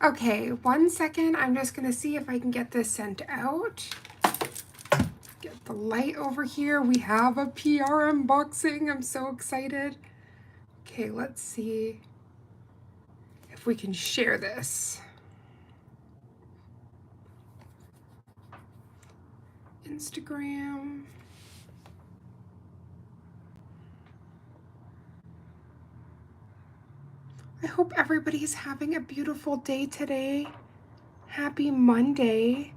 Okay, 1 second. I'm just gonna see if I can get this sent out. Get the light over here. We have a PR unboxing. I'm so excited. Okay, let's see if we can share this. Instagram. I hope everybody's having a beautiful day today. Happy Monday.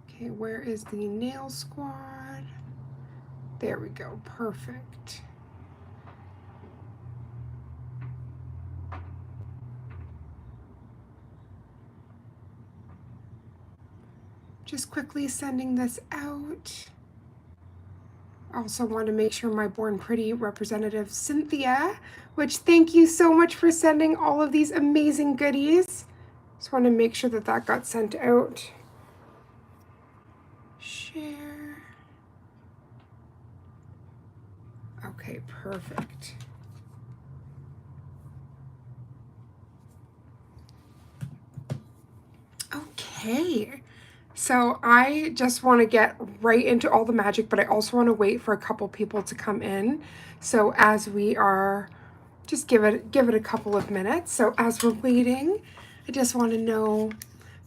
Okay, where is the nail squad? There we go, perfect. Just quickly sending this out. Also want to make sure my Born Pretty representative Cynthia, which thank you so much for sending all of these amazing goodies. Just want to make sure that that got sent out. Share. Okay, perfect. Okay. So I just want to get right into all the magic, but I also want to wait for a couple people to come in. So as we are, just give it a couple of minutes. So as we're waiting, I just want to know,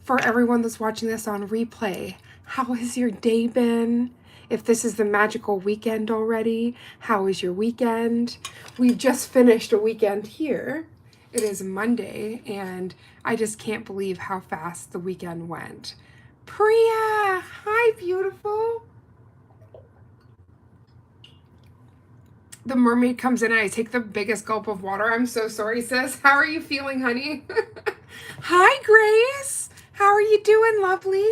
for everyone that's watching this on replay, how has your day been? If this is the magical weekend already, how is your weekend? We've just finished a weekend here. It is Monday, and I just can't believe how fast the weekend went. Priya, hi, beautiful. The mermaid comes in and I take the biggest gulp of water. I'm so sorry, sis. How are you feeling, honey? Hi, Grace. How are you doing, lovely?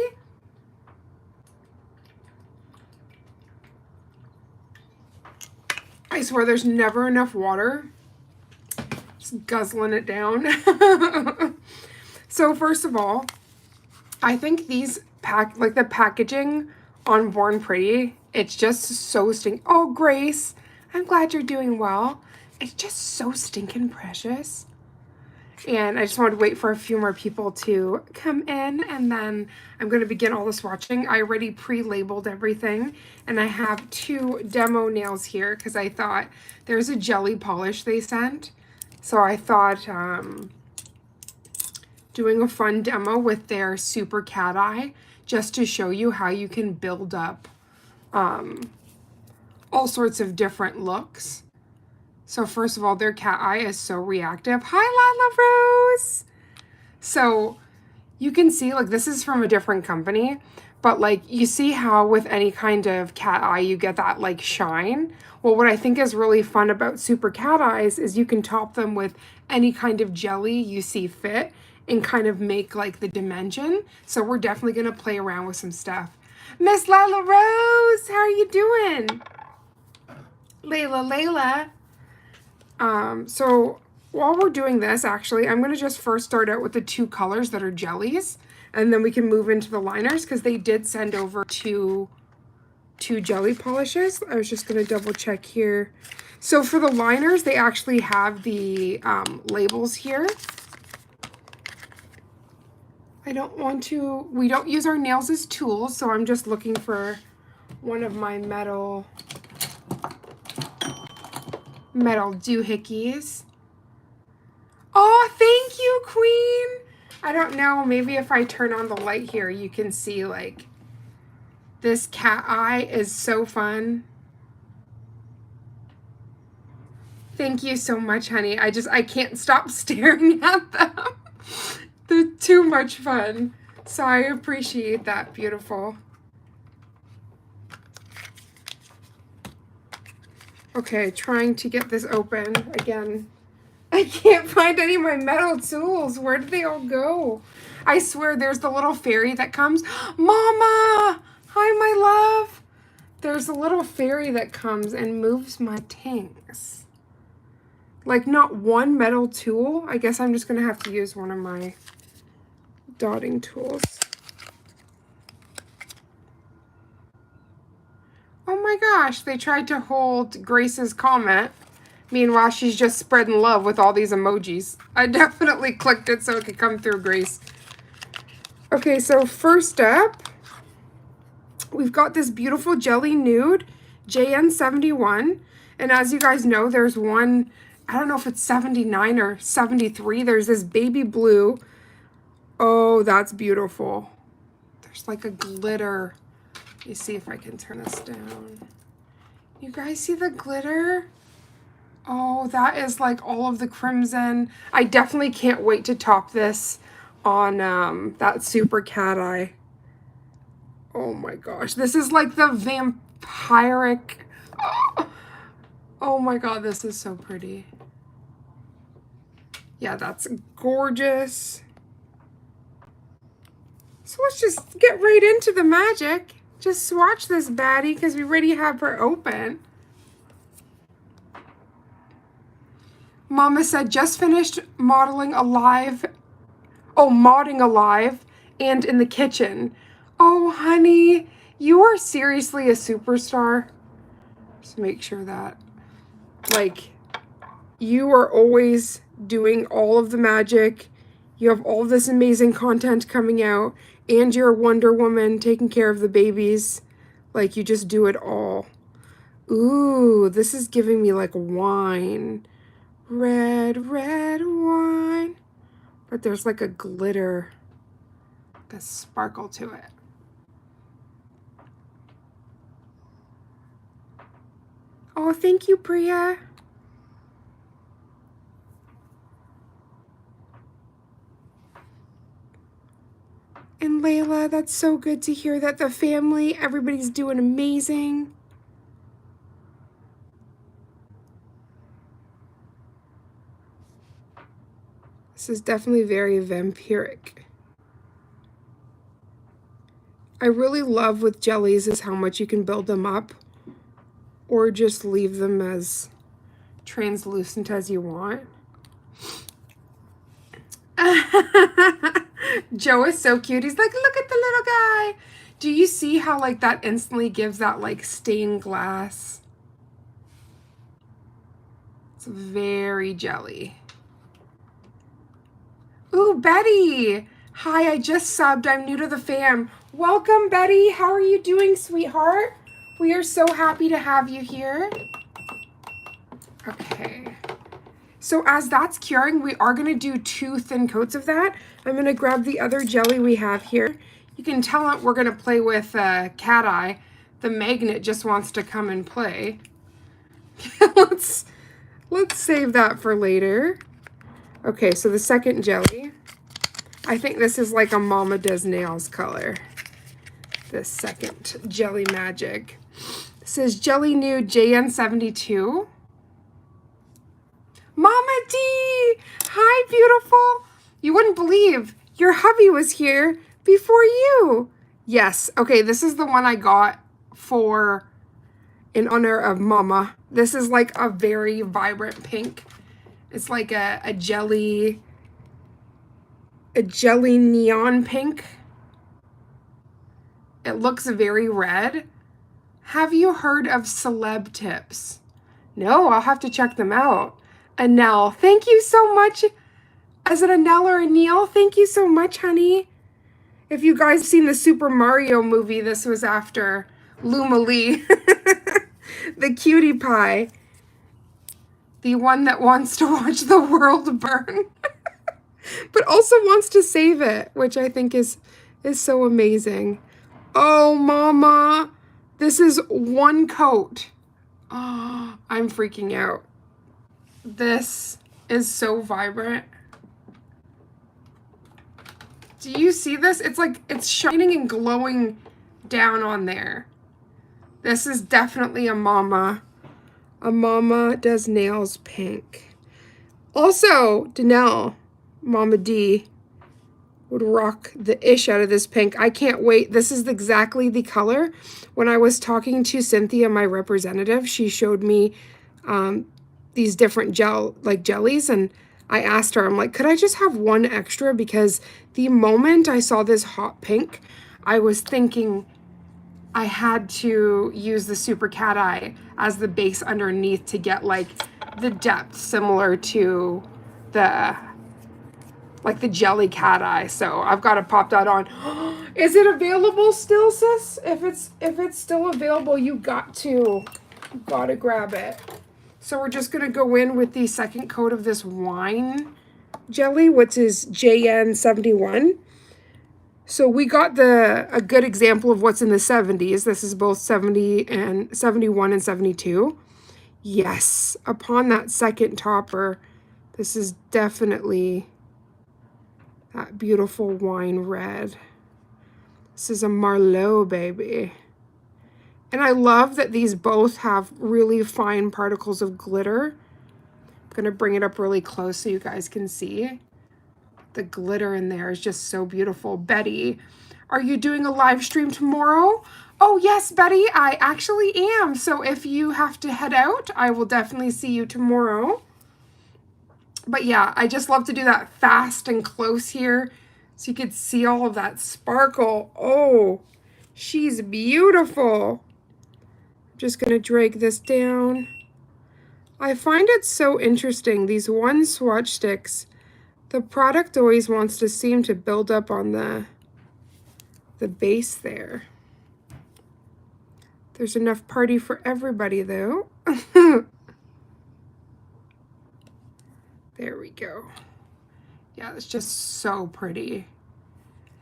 I swear there's never enough water. Just guzzling it down. So first of all, I think these the packaging on Born Pretty, it's just so Oh, Grace, I'm glad you're doing well. It's just so stinking precious. And I just wanted to wait for a few more people to come in, and then I'm going to begin all the swatching. I already pre-labeled everything, and I have 2 demo nails here because I thought there's a jelly polish they sent. So I thought doing a fun demo with their Super Cat Eye just to show you how you can build up all sorts of different looks. So first of all, their cat eye is so reactive. Hi, Lala Rose! So you can see, like, this is from a different company, but like, you see how with any kind of cat eye, you get that like shine? Well, what I think is really fun about Super Cat Eyes is you can top them with any kind of jelly you see fit and kind of make like the dimension. So we're definitely gonna play around with some stuff. Miss Lala Rose, how are you doing? Layla. So while we're doing this, actually, I'm going to just first start out with the 2 colors that are jellies, and then we can move into the liners because they did send over two jelly polishes. I was just going to double check here. So for the liners, they actually have the labels here. We don't use our nails as tools, so I'm just looking for one of my metal doohickeys. Oh, thank you, Queen. I don't know, maybe if I turn on the light here, you can see, like, this cat eye is so fun. Thank you so much, honey. I can't stop staring at them. They're too much fun. So I appreciate that, beautiful. Okay, trying to get this open again. I can't find any of my metal tools. Where did they all go? I swear there's the little fairy that comes. Mama! Hi, my love. There's a little fairy that comes and moves my things. Like, not one metal tool. I guess I'm just going to have to use one of my dotting tools. Oh my gosh, they tried to hold Grace's comment Meanwhile, she's just spreading love with all these emojis. I definitely clicked it so it could come through, Grace. Okay, so first up, we've got this beautiful Jelly Nude JN71. And as you guys know, there's one, I don't know if it's 79 or 73. There's this baby blue. Oh, that's beautiful. There's like a glitter. Let me see if I can turn this down. You guys see the glitter? Oh, that is like all of the crimson. I definitely can't wait to top this on that super cat eye. Oh my gosh, this is like the vampiric. Oh my god, this is so pretty. Yeah, that's gorgeous. So let's just get right into the magic. Just swatch this baddie because we already have her open. Mama said, just finished modeling alive. Oh, modding alive and in the kitchen. Oh, honey, you are seriously a superstar. Just make sure that, like, you are always doing all of the magic. You have all this amazing content coming out, and you're a Wonder Woman taking care of the babies. Like, you just do it all. Ooh, this is giving me like wine. Red, red wine. But there's like a glitter, a sparkle to it. Oh, thank you, Priya. And Layla, that's so good to hear that the family, everybody's doing amazing. This is definitely very vampiric. I really love with jellies is how much you can build them up or just leave them as translucent as you want. Joe is so cute. He's like, look at the little guy. Do you see how like that instantly gives that like stained glass? It's very jelly. Ooh, Betty. Hi, I just subbed. I'm new to the fam. Welcome, Betty. How are you doing, sweetheart? We are so happy to have you here. Okay. So as that's curing, we are going to do 2 thin coats of that. I'm going to grab the other jelly we have here. You can tell it we're going to play with cat eye. The magnet just wants to come and play. Let's save that for later. Okay, so the second jelly. I think this is like a Mama Does Nails color. This second Jelly Magic. This is Jelly Nude JN72. Mama D! Hi, beautiful! You wouldn't believe your hubby was here before you. Yes, okay, this is the one I got for in honor of Mama. This is like a very vibrant pink. It's like a jelly neon pink. It looks very red. Have you heard of Celeb Tips? No, I'll have to check them out. Anel, thank you so much. Is it Anel or Anil? Thank you so much, honey. If you guys have seen the Super Mario movie, this was after Luma Lee. The cutie pie. The one that wants to watch the world burn. But also wants to save it, which I think is so amazing. Oh, Mama. This is 1 coat. Oh, I'm freaking out. This is so vibrant. Do you see this? It's like it's shining and glowing down on there. This is definitely a Mama. A Mama Does Nails pink. Also, Danelle, Mama D, would rock the ish out of this pink. I can't wait. This is exactly the color. When I was talking to Cynthia, my representative, she showed me these different jellies, and I asked her, I'm like, could I just have 1 extra? Because the moment I saw this hot pink, I was thinking I had to use the Super Cat Eye as the base underneath to get like the depth similar to the like the jelly cat eye. So I've got to pop that on. Is it available still, sis? If it's still available, you gotta grab it. So we're just gonna go in with the second coat of this wine jelly, which is JN71. So we got a good example of what's in the 70s. This is both 70 and 71 and 72. Yes, upon that second topper, this is definitely that beautiful wine red. This is a Merlot, baby. And I love that these both have really fine particles of glitter. I'm gonna bring it up really close so you guys can see. The glitter in there is just so beautiful. Betty, are you doing a live stream tomorrow? Oh yes, Betty, I actually am. So if you have to head out, I will definitely see you tomorrow. But yeah, I just love to do that fast and close here so you could see all of that sparkle. Oh, she's beautiful. I'm just gonna drag this down. I find it so interesting, these one swatch sticks, the product always wants to seem to build up on the base there. There's enough party for everybody though. There we go. Yeah, it's just so pretty.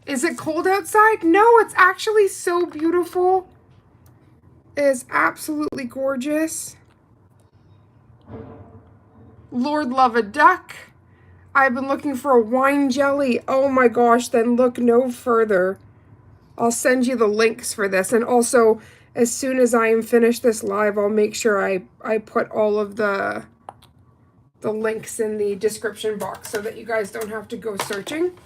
Is it cold outside? No, it's actually so beautiful. It is absolutely gorgeous. Lord love a duck. I've been looking for a wine jelly. Oh my gosh, then look no further. I'll send you the links for this. And also, as soon as I am finished this live, I'll make sure I put all of the links in the description box so that you guys don't have to go searching.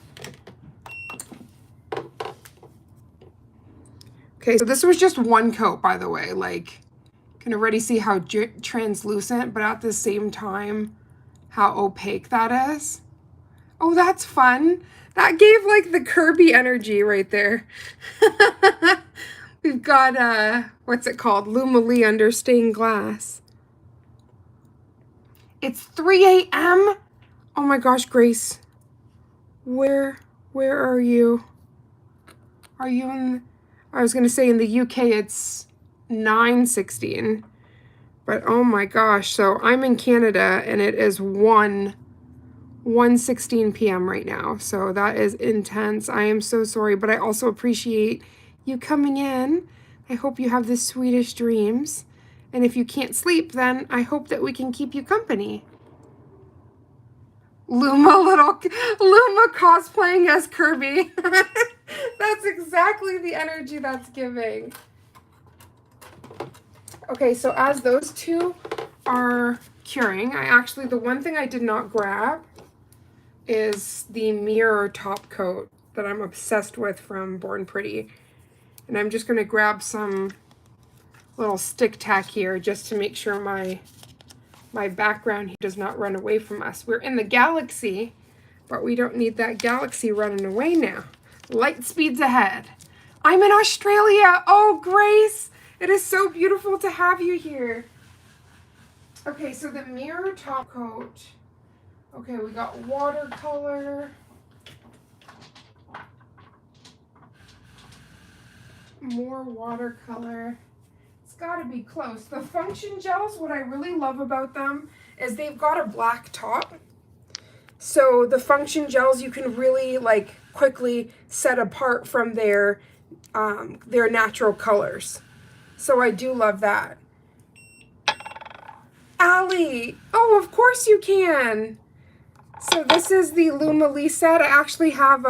Okay, so this was just one coat, by the way. Like, you can already see how translucent, but at the same time, how opaque that is. Oh, that's fun. That gave like the Kirby energy right there. We've got, what's it called? Lumalie under stained glass. It's 3 a.m. Oh my gosh, Grace. Where are you? Are you in, I was gonna say in the UK it's 9:16. But oh my gosh, so I'm in Canada and it is 1:16 p.m. right now. So that is intense. I am so sorry, but I also appreciate you coming in. I hope you have the sweetest dreams. And if you can't sleep, then I hope that we can keep you company. Luma cosplaying as Kirby. That's exactly the energy that's giving. Okay, so as those two are curing, the one thing I did not grab is the mirror top coat that I'm obsessed with from Born Pretty. And I'm just gonna grab some little stick tack here just to make sure my background does not run away from us. We're in the galaxy, but we don't need that galaxy running away now. Light speeds ahead. I'm in Australia. Oh, Grace, it is so beautiful to have you here. Okay, so the mirror top coat. Okay, we got watercolor. More watercolor. It's got to be close. The function gels, what I really love about them is they've got a black top. So the function gels you can really like quickly set apart from their natural colors. So I do love that. Allie, oh, of course you can. So this is the Lumalie set. I actually have,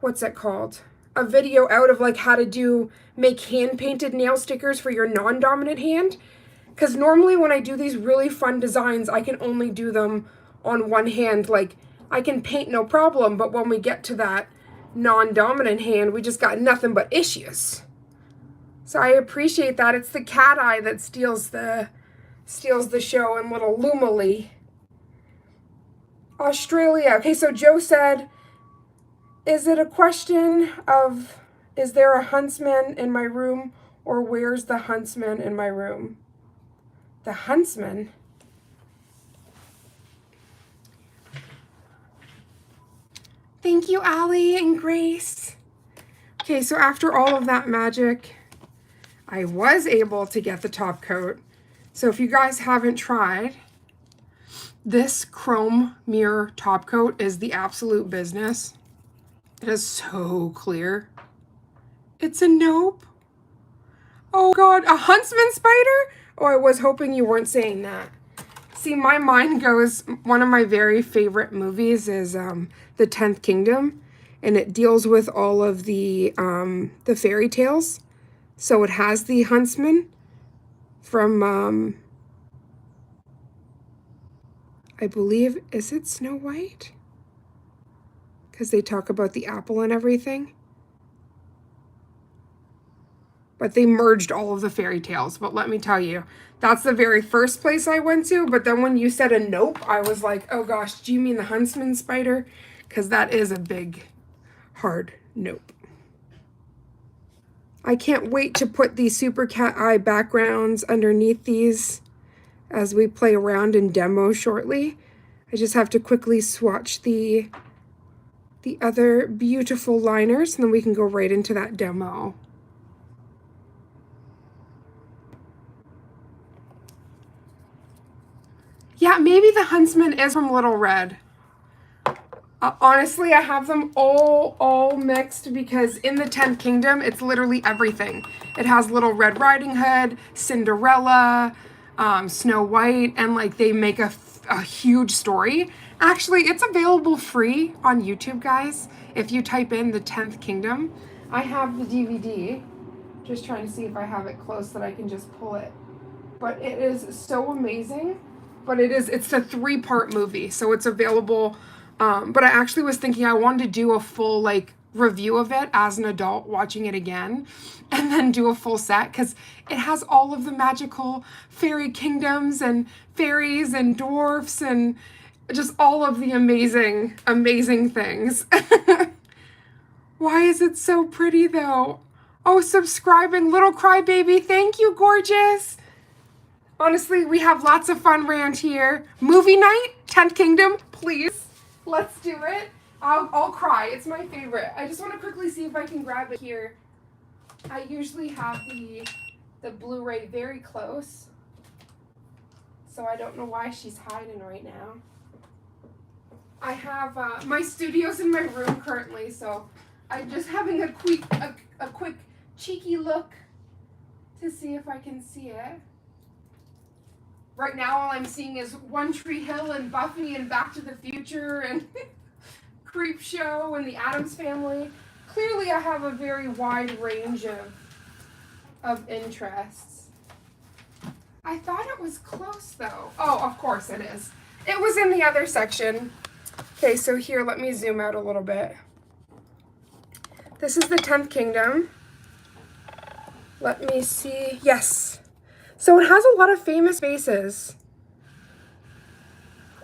what's it called? A video out of like how to make hand-painted nail stickers for your non-dominant hand. Because normally when I do these really fun designs, I can only do them on one hand. Like, I can paint no problem, but when we get to that non-dominant hand, we just got nothing but issues. So I appreciate that. It's the cat eye that steals the show in little Lumalie. Australia. Okay, so Joe said, is it a question of, is there a huntsman in my room, or where's the huntsman in my room? The huntsman? Thank you, Allie and Grace. Okay, so after all of that magic, I was able to get the top coat. So if you guys haven't tried, this chrome mirror top coat is the absolute business. It is so clear. It's a nope. Oh God, a huntsman spider? Oh, I was hoping you weren't saying that. See, my mind goes, one of my very favorite movies is The 10th Kingdom, and it deals with all of the fairy tales. So it has the huntsman from, I believe, is it Snow White? Because they talk about the apple and everything. But they merged all of the fairy tales. But let me tell you, that's the very first place I went to. But then when you said a nope, I was like, oh gosh, do you mean the huntsman spider? Because that is a big, hard nope. I can't wait to put these super cat eye backgrounds underneath these as we play around in demo shortly. I just have to quickly swatch the other beautiful liners, and then we can go right into that demo. Yeah, maybe the huntsman is from Little Red. Honestly, I have them all mixed because in the 10th Kingdom, it's literally everything. It has Little Red Riding Hood, Cinderella, Snow White, and like they make a huge story. Actually, it's available free on YouTube, guys. If you type in the 10th Kingdom, I have the DVD. Just trying to see if I have it close that I can just pull it. But it is so amazing. But it's a 3-part movie, so it's available. But I actually was thinking I wanted to do a full like review of it as an adult watching it again, and then do a full set because it has all of the magical fairy kingdoms and fairies and dwarfs and just all of the amazing things. Why is it so pretty though? Oh, subscribing, little crybaby. Thank you, gorgeous. Honestly, we have lots of fun around here. Movie night, 10th Kingdom, please. Let's do it. I'll cry. It's my favorite. I just want to quickly see if I can grab it here. I usually have the Blu-ray very close, so I don't know why she's hiding right now. I have my studio's in my room currently, so I'm just having a quick cheeky look to see if I can see it. Right now, all I'm seeing is One Tree Hill and Buffy and Back to the Future and Creep Show and the Addams Family. Clearly, I have a very wide range of interests. I thought it was close, though. Oh, of course it is. It was in the other section. Okay, so here, let me zoom out a little bit. This is the 10th Kingdom. Let me see. Yes. So it has a lot of famous faces.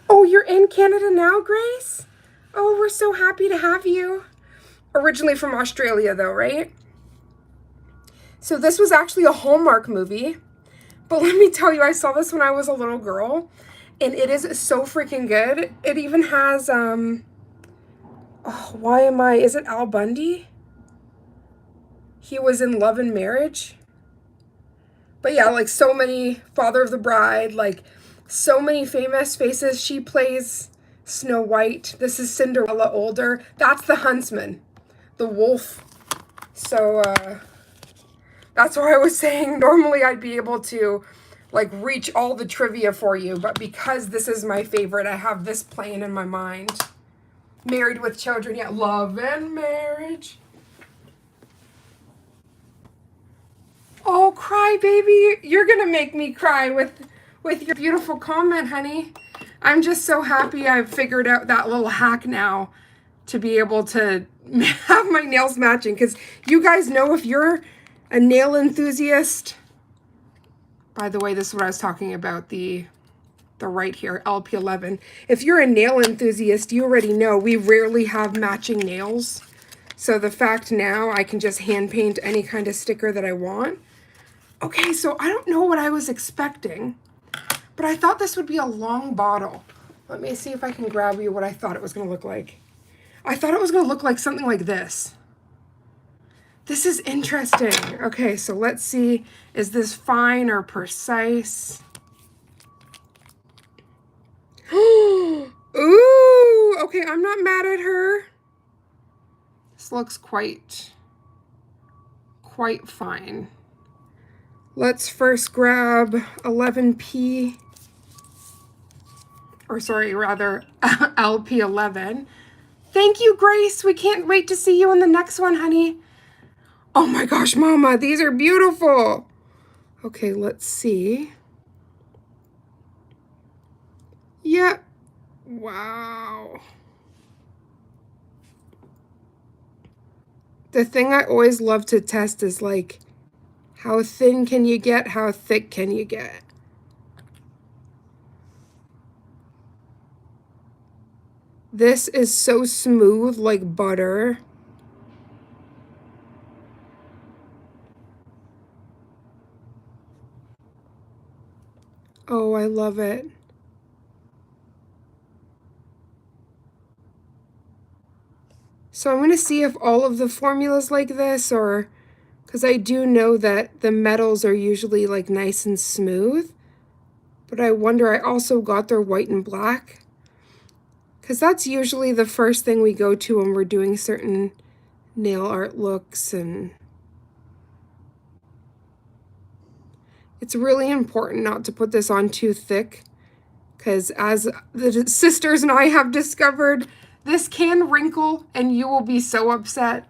Oh, you're in Canada now, Grace? Oh, we're so happy to have you. Originally from Australia, though, right? So this was actually a Hallmark movie. But let me tell you, I saw this when I was a little girl. And it is so freaking good. It even has, oh, is it Al Bundy? He was in Love and Marriage. But yeah, like so many, Father of the Bride, like so many famous faces. She plays Snow White. This is Cinderella older. That's the huntsman, the wolf. So that's why I was saying normally I'd be able to like reach all the trivia for you. But because this is my favorite, I have this playing in my mind. Married with Children, yeah, Love and Marriage. Oh, cry, baby. You're going to make me cry with your beautiful comment, honey. I'm just so happy I've figured out that little hack now to be able to have my nails matching. Because you guys know if you're a nail enthusiast, by the way, this is what I was talking about, the right here, LP11. If you're a nail enthusiast, you already know we rarely have matching nails. So the fact now I can just hand paint any kind of sticker that I want. Okay, so I don't know what I was expecting, but I thought this would be a long bottle. Let me see if I can grab you what I thought it was going to look like. I thought it was going to look like something like this. This is interesting. Okay, so let's see. Is this fine or precise? Ooh, okay, I'm not mad at her. This looks quite fine. Let's first grab 11P, or sorry, rather LP11. Thank you, Grace. We can't wait to see you in the next one, honey. Oh my gosh, Mama, these are beautiful. Okay, let's see. Yeah. Wow. The thing I always love to test is like, how thin can you get? How thick can you get? This is so smooth, like butter. Oh, I love it. So I'm going to see if all of the formulas like this, or because I do know that the metals are usually like nice and smooth, but I wonder, I also got their white and black, because that's usually the first thing we go to when we're doing certain nail art looks. And it's really important not to put this on too thick, because as the sisters and I have discovered, this can wrinkle and you will be so upset.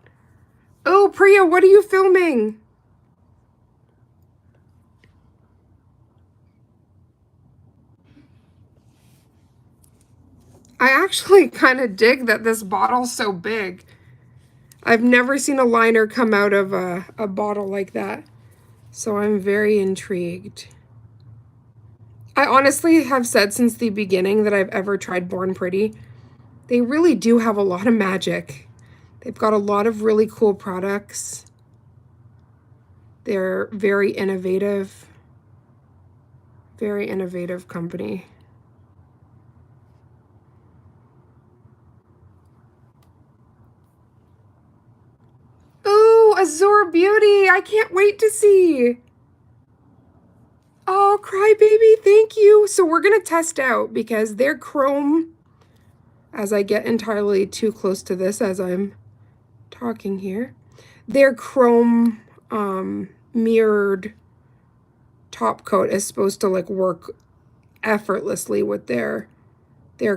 Oh, Priya, what are you filming? I actually kind of dig that this bottle's so big. I've never seen a liner come out of a bottle like that, so I'm very intrigued. I honestly have said since the beginning that I've ever tried Born Pretty. They really do have a lot of magic. They've got a lot of really cool products. They're very innovative company. Ooh, Azure Beauty. I can't wait to see. Oh, Crybaby, thank you. So we're going to test out because their chrome, as I get entirely too close to this as I'm talking here, their chrome mirrored top coat is supposed to like work effortlessly with their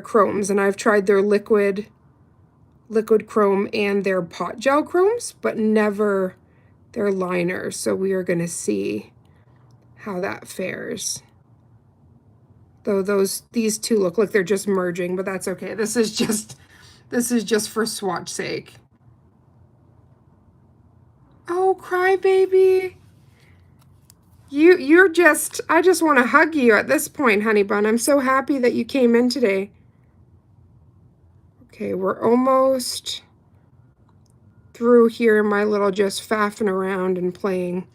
chromes. And I've tried their liquid chrome and their pot gel chromes, but never their liners. So we are going to see how that fares. Though these two look like they're just merging, but that's okay. This is just for Swatch sake. Oh, Crybaby. You're just, I just want to hug you at this point, honey bun. I'm so happy that you came in today. Okay, we're almost through here, my little just faffing around and playing.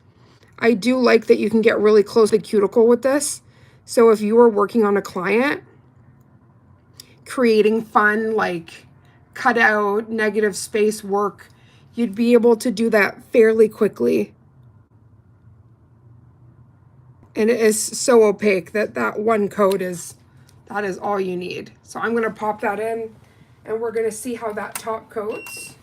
I do like that you can get really close to the cuticle with this. So if you were working on a client, creating fun, like cut out negative space work, you'd be able to do that fairly quickly. And it is so opaque that one coat is all you need. So I'm going to pop that in and we're going to see how that top coats.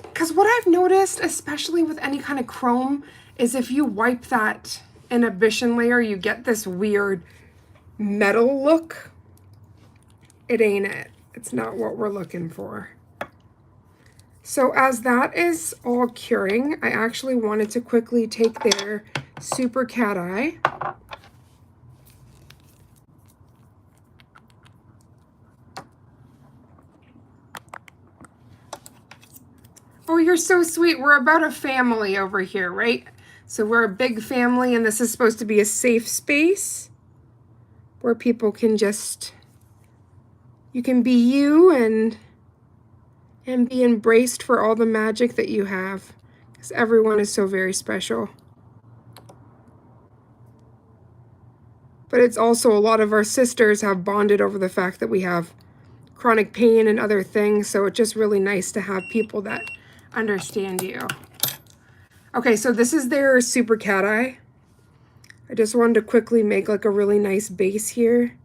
Because what I've noticed, especially with any kind of chrome, is if you wipe that inhibition layer, you get this weird metal look. It ain't it. It's not what we're looking for. So as that is all curing, I actually wanted to quickly take their Super Cat Eye. Oh, you're so sweet. We're about a family over here, right? So we're a big family, and this is supposed to be a safe space where people can just, you can be you and be embraced for all the magic that you have, because everyone is so very special. But it's also a lot of our sisters have bonded over the fact that we have chronic pain and other things, so it's just really nice to have people that understand you. Okay, so this is their Super Cat Eye. I just wanted to quickly make like a really nice base here.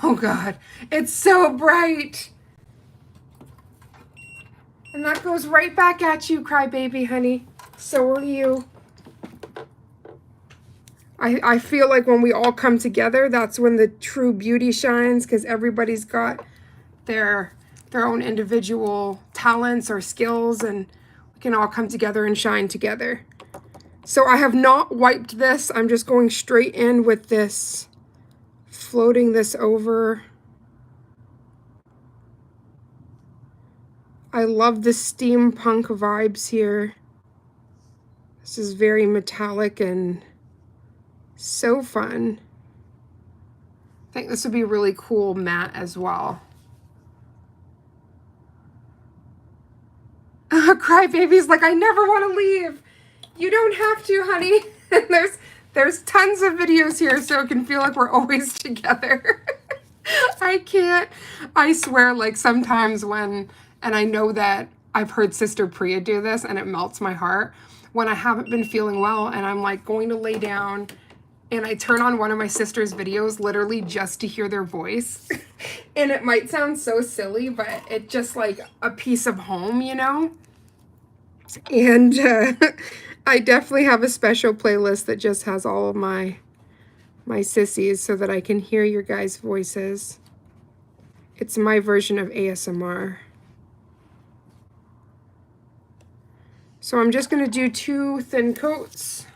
Oh God, it's so bright. And that goes right back at you, crybaby, honey. So are you. I feel like when we all come together, that's when the true beauty shines, because everybody's got their own individual talents or skills, and we can all come together and shine together. So I have not wiped this. I'm just going straight in with this, floating this over. I love the steampunk vibes here. This is very metallic and so fun. I think this would be really cool matte as well. Crybaby's like, I never want to leave. You don't have to, honey. There's tons of videos here, so it can feel like we're always together. I can't. I swear, like sometimes when, and I know that I've heard Sister Priya do this and it melts my heart, when I haven't been feeling well and I'm like going to lay down and I turn on one of my sister's videos literally just to hear their voice. And it might sound so silly, but it's just like a piece of home, you know? And I definitely have a special playlist that just has all of my sissies so that I can hear your guys' voices. It's my version of ASMR. So I'm just going to do 2 thin coats.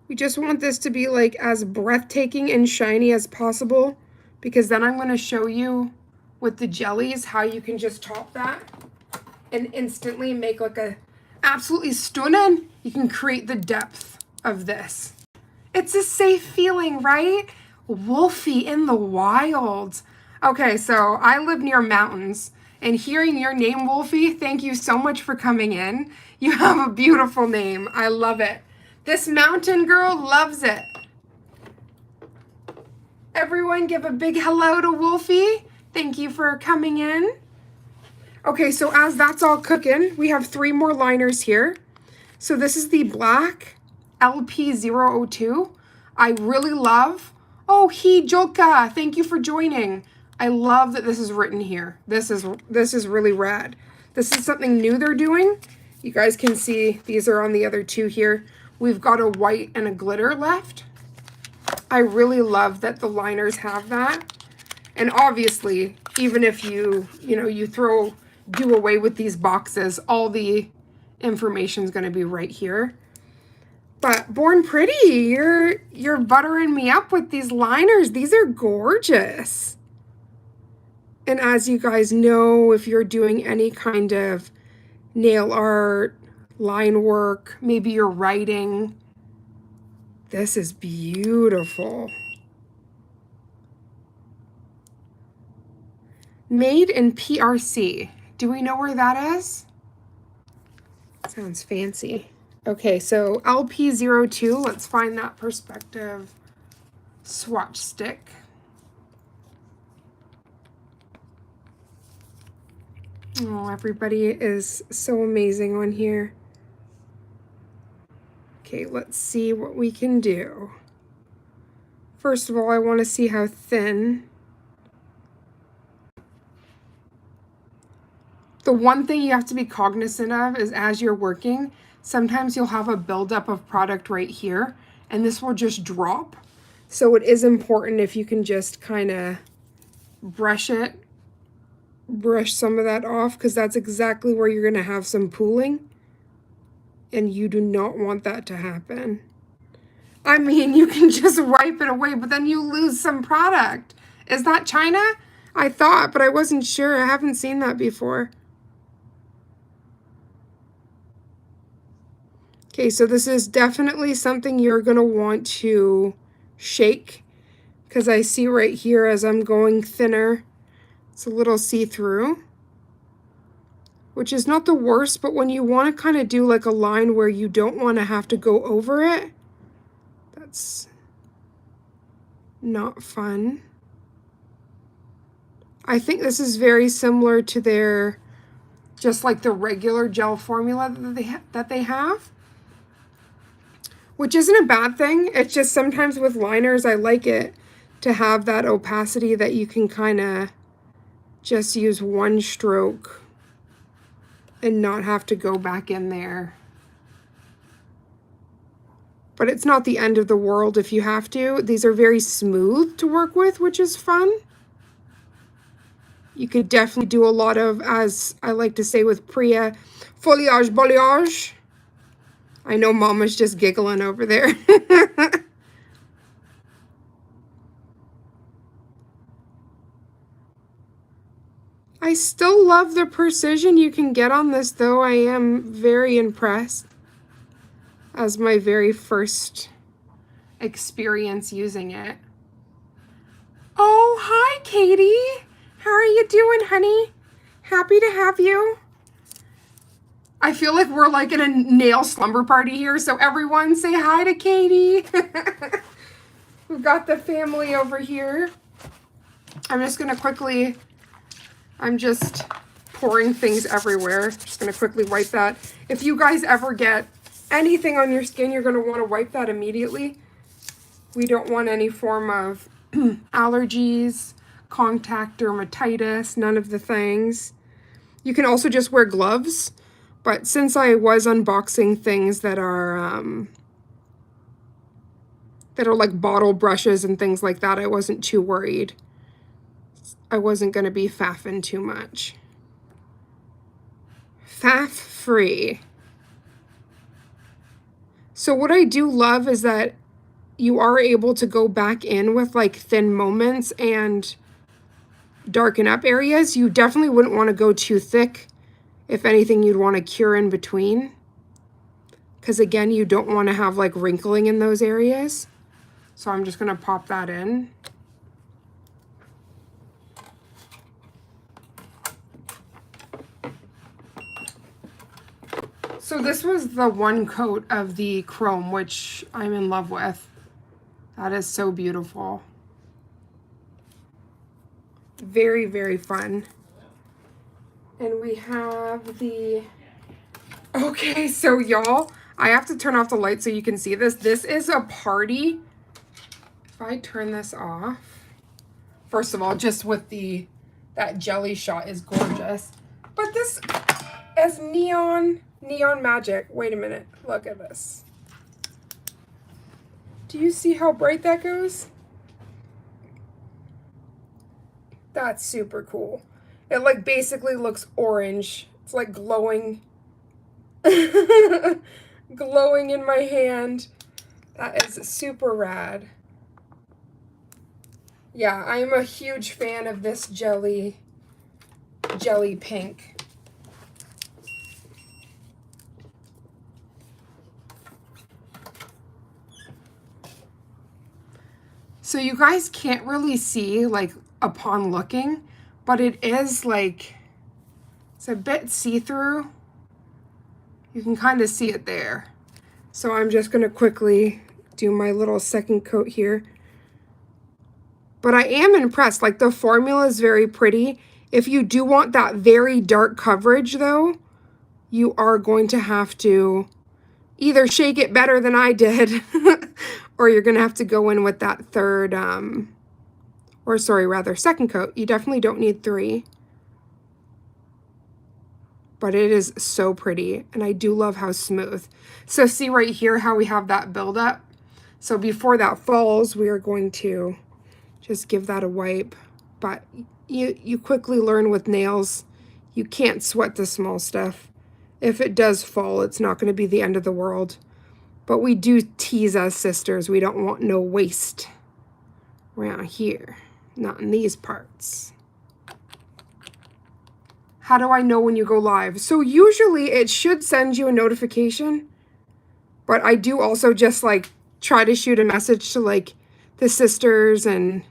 We just want this to be like as breathtaking and shiny as possible, because then I'm going to show you with the jellies how you can just top that and instantly make like a absolutely stunning. You can create the depth of this. It's a safe feeling, right? Wolfie in the wild. Okay, so I live near mountains, and hearing your name, Wolfie, thank you so much for coming in. You have a beautiful name. I love it. This mountain girl loves it. Everyone give a big hello to Wolfie. Thank you for coming in. Okay, so as that's all cooking, we have 3 more liners here. So this is the black LP002. I really love, oh, Jolka, thank you for joining. I love that this is written here. This is really rad. This is something new they're doing. You guys can see these are on the other 2 here. We've got a white and a glitter left. I really love that the liners have that. And obviously, even if you do away with these boxes, all the information is going to be right here. But Born Pretty, you're buttering me up with these liners. These are gorgeous. And as you guys know, if you're doing any kind of nail art, line work, maybe you're writing, this is beautiful. Made in PRC. Do we know where that is? Sounds fancy. Okay, so LP02, let's find that perspective swatch stick. Oh, everybody is so amazing on here. Okay, let's see what we can do. First of all, I want to see how thin. The one thing you have to be cognizant of is as you're working, sometimes you'll have a buildup of product right here, and this will just drop. So it is important if you can just kind of brush some of that off, because that's exactly where you're going to have some pooling, and you do not want that to happen. I mean, you can just wipe it away, but then you lose some product. Is that China? I thought, but I wasn't sure. I haven't seen that before. Okay, so this is definitely something you're going to want to shake, because I see right here as I'm going thinner, it's a little see-through, which is not the worst, but when you want to kind of do like a line where you don't want to have to go over it, that's not fun. I think this is very similar to their, just like the regular gel formula that they have. Which isn't a bad thing. It's just sometimes with liners, I like it to have that opacity that you can kind of just use one stroke and not have to go back in there. But it's not the end of the world if you have to. These are very smooth to work with, which is fun. You could definitely do a lot of, as I like to say with Priya, foliage balayage. I know Mama's just giggling over there. I still love the precision you can get on this, though. I am very impressed as my very first experience using it. Oh, hi, Katie. How are you doing, honey? Happy to have you. I feel like we're like in a nail slumber party here, so everyone say hi to Katie. We've got the family over here. I'm just going to quickly... I'm just pouring things everywhere. Just going to quickly wipe that. If you guys ever get anything on your skin, you're going to want to wipe that immediately. We don't want any form of allergies, contact dermatitis, none of the things. You can also just wear gloves, but since I was unboxing things that are like bottle brushes and things like that, I wasn't too worried. I wasn't going to be faffing too much. Faff free. So what I do love is that you are able to go back in with like thin moments and darken up areas. You definitely wouldn't want to go too thick. If anything, you'd want to cure in between. Because again, you don't want to have like wrinkling in those areas. So I'm just going to pop that in. So this was the one coat of the chrome, which I'm in love with. That is so beautiful. Very, very fun. And we have the... Okay, so y'all, I have to turn off the light so you can see this. This is a party. If I turn this off... First of all, just with that jelly shot is gorgeous. But this is neon magic. Wait a minute. Look at this. Do you see how bright that goes? That's super cool. It like basically looks orange. It's like glowing. Glowing in my hand. That is super rad. Yeah, I'm a huge fan of this jelly pink. So you guys can't really see like upon looking, but it is like, it's a bit see-through. You can kind of see it there. So I'm just going to quickly do my little second coat here. But I am impressed. Like the formula is very pretty. If you do want that very dark coverage though, you are going to have to either shake it better than I did or you're going to have to go in with that third, second coat. You definitely don't need 3. But it is so pretty, and I do love how smooth. So see right here how we have that buildup? So before that falls, we are going to just give that a wipe. But you quickly learn with nails, you can't sweat the small stuff. If it does fall, it's not going to be the end of the world. But we do tease as sisters. We don't want no waste around here. Not in these parts. How do I know when you go live? So usually it should send you a notification. But I do also just like try to shoot a message to like the sisters and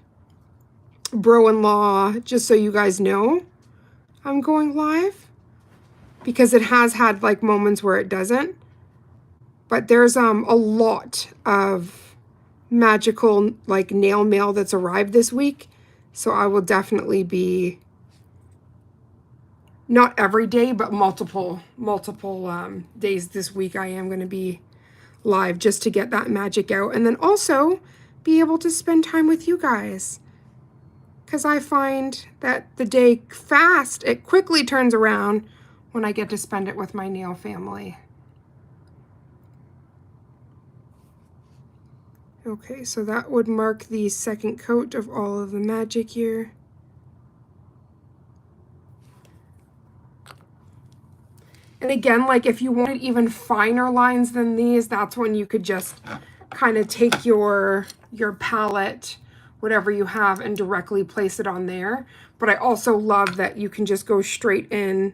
bro-in-law just so you guys know I'm going live. Because it has had like moments where it doesn't. But there's a lot of magical like nail mail that's arrived this week. So I will definitely be, not every day, but multiple days this week I am going to be live just to get that magic out, and then also be able to spend time with you guys, because I find that the day it quickly turns around when I get to spend it with my nail family. Okay, so that would mark the second coat of all of the magic here. And again, like if you wanted even finer lines than these, that's when you could just kind of take your palette, whatever you have, and directly place it on there. But I also love that you can just go straight in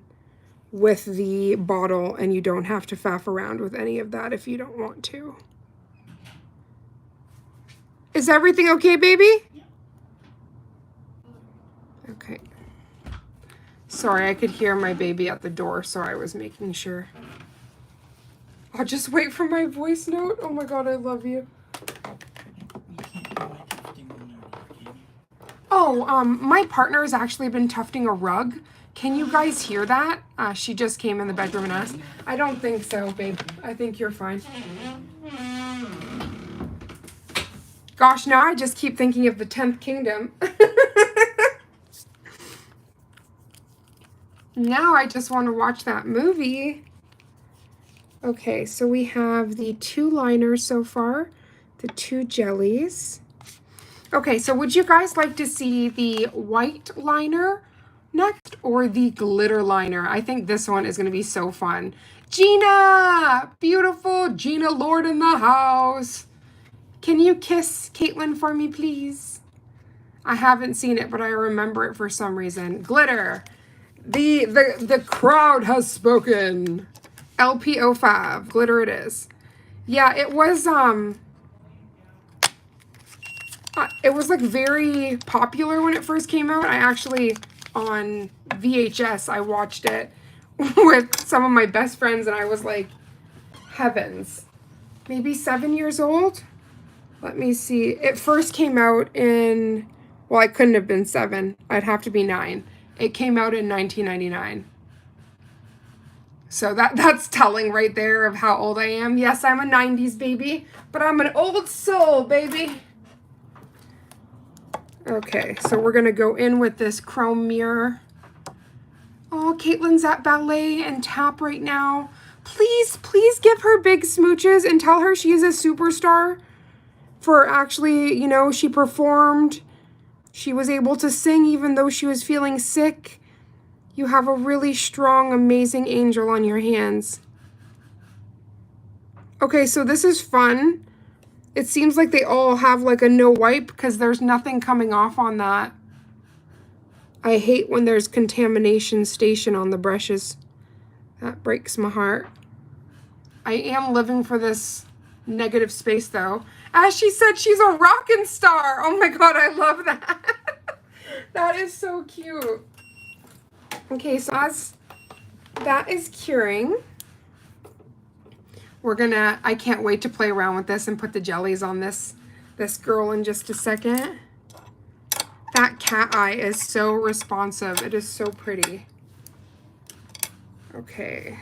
with the bottle and you don't have to faff around with any of that if you don't want to. Is everything okay, baby? Okay. Sorry, I could hear my baby at the door, so I was making sure. I'll just wait for my voice note. Oh my god, I love you. Oh, my partner has actually been tufting a rug. Can you guys hear that? She just came in the bedroom and asked. I don't think so, babe. I think you're fine. Gosh, now I just keep thinking of the 10th Kingdom. Now I just want to watch that movie. Okay, so we have the 2 liners so far, the 2 jellies. Okay, so would you guys like to see the white liner next or the glitter liner? I think this one is going to be so fun. Gina! Beautiful Gina Lord in the house. Can you kiss Caitlin for me, please? I haven't seen it, but I remember it for some reason. Glitter. The crowd has spoken. LP05. Glitter it is. Yeah, it was like very popular when it first came out. I actually, on VHS, I watched it with some of my best friends, and I was like, heavens. Maybe 7 years old? Let me see. It first came out in, well, I couldn't have been 7. I'd have to be 9. It came out in 1999. So that's telling right there of how old I am. Yes, I'm a 90s baby, but I'm an old soul, baby. Okay, so we're going to go in with this chrome mirror. Oh, Caitlin's at ballet and tap right now. Please, please give her big smooches and tell her she's a superstar for actually, you know, she performed. She was able to sing even though she was feeling sick. You have a really strong, amazing angel on your hands. Okay, so this is fun. It seems like they all have like a no wipe because there's nothing coming off on that. I hate when there's contamination station on the brushes. That breaks my heart. I am living for this negative space though. As she said, she's a rockin' star. Oh my god, I love that. That is so cute. Okay, so as that is curing, I can't wait to play around with this and put the jellies on this girl in just a second. That cat eye is so responsive. It is so pretty. Okay.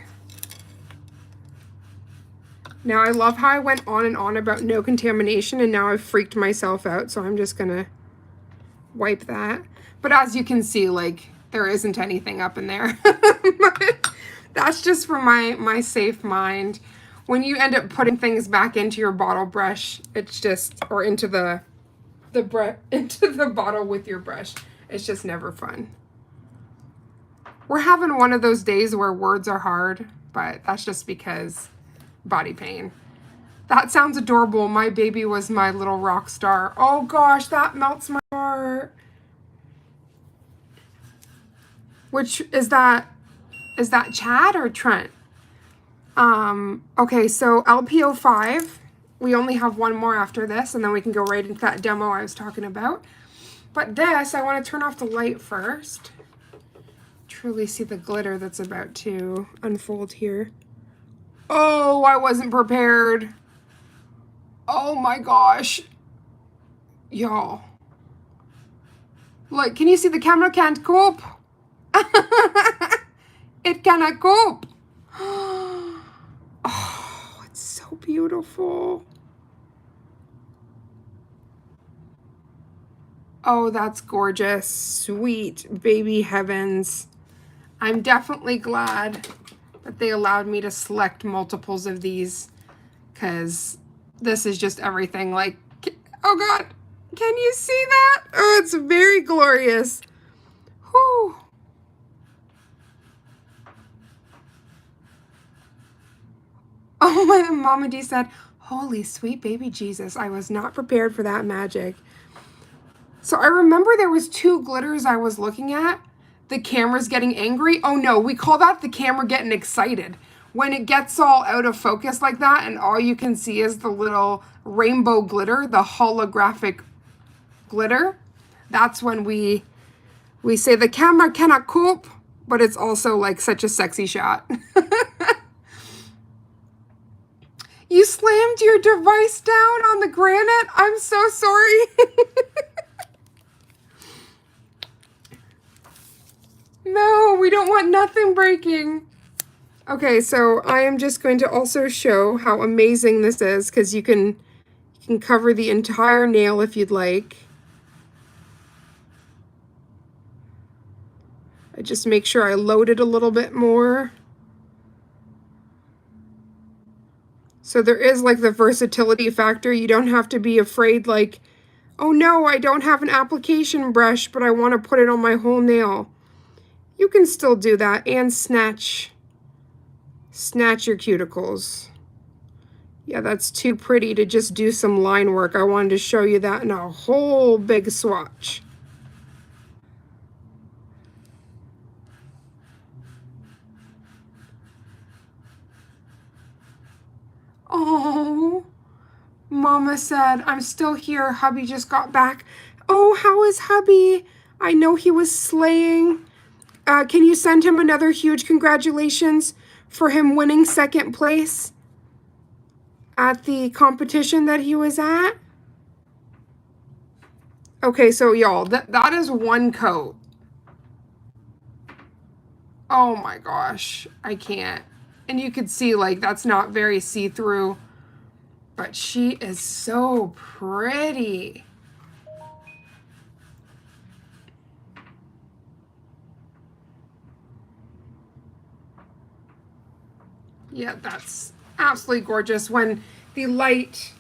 Now I love how I went on and on about no contamination and now I've freaked myself out, so I'm just gonna wipe that. But as you can see, like, there isn't anything up in there. But that's just for my safe mind. When you end up putting things back into your bottle brush, it's just, or into the bottle with your brush, it's just never fun. We're having one of those days where words are hard, but that's just because body pain. That sounds adorable. My baby was my little rock star. Oh gosh, that melts my heart. Which is that Chad or Trent? Okay, so LPO5, we only have one more after this, and then we can go right into that demo I was talking about. But this, I want to turn off the light first. Truly see the glitter that's about to unfold here. Oh, I wasn't prepared. Oh my gosh. Y'all. Look, can you see the camera can't cope? It cannot cope. Oh, it's so beautiful. Oh, that's gorgeous. Sweet baby heavens. I'm definitely glad that they allowed me to select multiples of these, because this is just everything. Like, oh God, can you see that? Oh, it's very glorious. Whew. Oh, my Mama D said, holy sweet baby Jesus, I was not prepared for that magic. So I remember there was 2 glitters I was looking at. The camera's getting angry. Oh no, we call that the camera getting excited. When it gets all out of focus like that and all you can see is the little rainbow glitter, the holographic glitter, that's when we say the camera cannot cope, but it's also like such a sexy shot. You slammed your device down on the granite? I'm so sorry. No, we don't want nothing breaking. Okay, so I am just going to also show how amazing this is, because you can cover the entire nail if you'd like. I just make sure I load it a little bit more. So there is like the versatility factor. You don't have to be afraid like, oh no, I don't have an application brush, but I want to put it on my whole nail. You can still do that and snatch your cuticles. Yeah, that's too pretty to just do some line work. I wanted to show you that in a whole big swatch. Oh, Mama said, I'm still here. Hubby just got back. Oh, how is hubby? I know he was slaying. Can you send him another huge congratulations for him winning 2nd place at the competition that he was at? Okay, so y'all, that is 1 coat. Oh my gosh, I can't. And you could see like that's not very see-through, but she is so pretty. Yeah, that's absolutely gorgeous when the light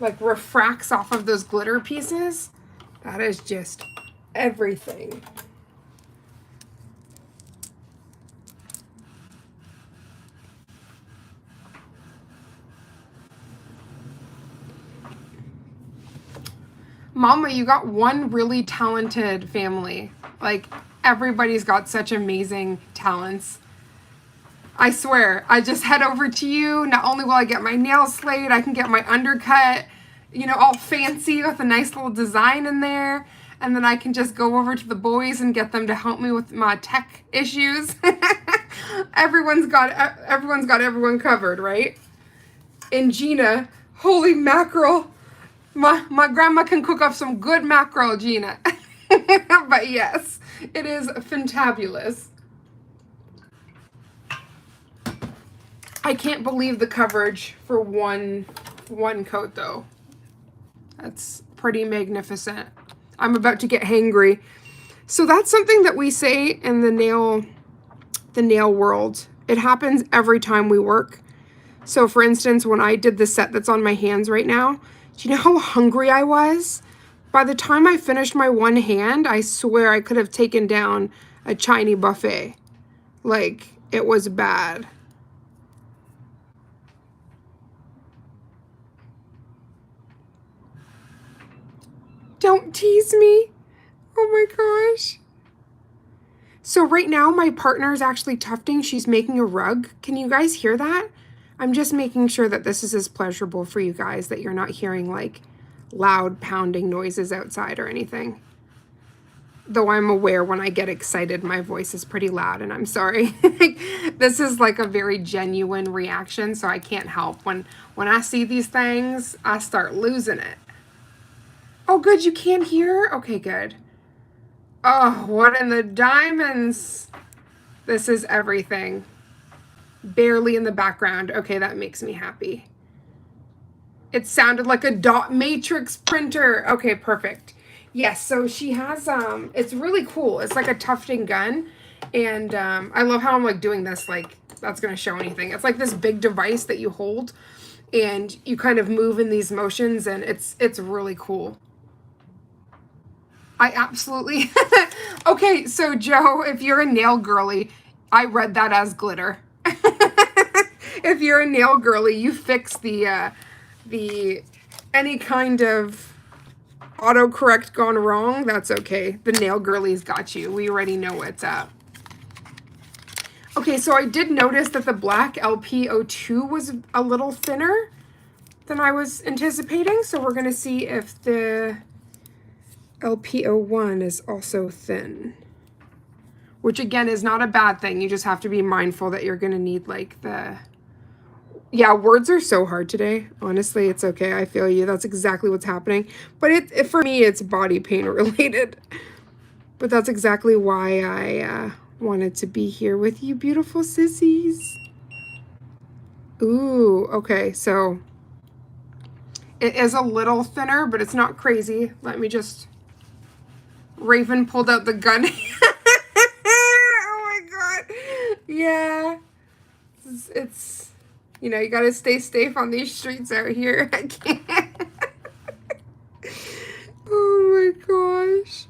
like refracts off of those glitter pieces. That is just everything. Mama, you got one really talented family. Like, everybody's got such amazing talents. I swear, I just head over to you. Not only will I get my nails slayed, I can get my undercut, you know, all fancy with a nice little design in there. And then I can just go over to the boys and get them to help me with my tech issues. Everyone's got everyone covered, right? And Gina, holy mackerel. My grandma can cook up some good mackerel, Gina. But yes, it is fantabulous. I can't believe the coverage for one coat though. That's pretty magnificent. I'm about to get hangry. So that's something that we say in the nail world. It happens every time we work. So for instance, when I did the set that's on my hands right now, do you know how hungry I was? By the time I finished my one hand, I swear I could have taken down a Chinese buffet. Like, it was bad. Don't tease me. Oh my gosh. So right now my partner is actually tufting. She's making a rug. Can you guys hear that? I'm just making sure that this is as pleasurable for you guys, that you're not hearing like loud pounding noises outside or anything. Though I'm aware when I get excited, my voice is pretty loud, and I'm sorry. This is like a very genuine reaction, so I can't help. When I see these things, I start losing it. Oh, good, you can't hear? Okay, good. Oh, what in the diamonds? This is everything. Barely in the background. Okay, that makes me happy. It sounded like a dot matrix printer. Okay, perfect. Yes, so she has it's really cool. It's like a tufting gun. And I love how I'm like doing this like that's going to show anything. It's like this big device that you hold and you kind of move in these motions and it's really cool. I absolutely Okay, so Joe, if you're a nail girly, I read that as glitter. If you're a nail girly, you fix the any kind of autocorrect gone wrong, that's okay. The nail girlies got you. We already know what's up. Okay, so I did notice that the black LP02 was a little thinner than I was anticipating, so we're going to see if the LP01 is also thin. Which again is not a bad thing. You just have to be mindful that you're going to need like the... Yeah, words are so hard today. Honestly, it's okay. I feel you. That's exactly what's happening. But for me, it's body pain related. But that's exactly why I wanted to be here with you beautiful sissies. Ooh, okay. So it is a little thinner, but it's not crazy. Let me just... Raven pulled out the gun. Oh my god. Yeah. It's you know, you gotta stay safe on these streets out here. I can't. Oh my gosh.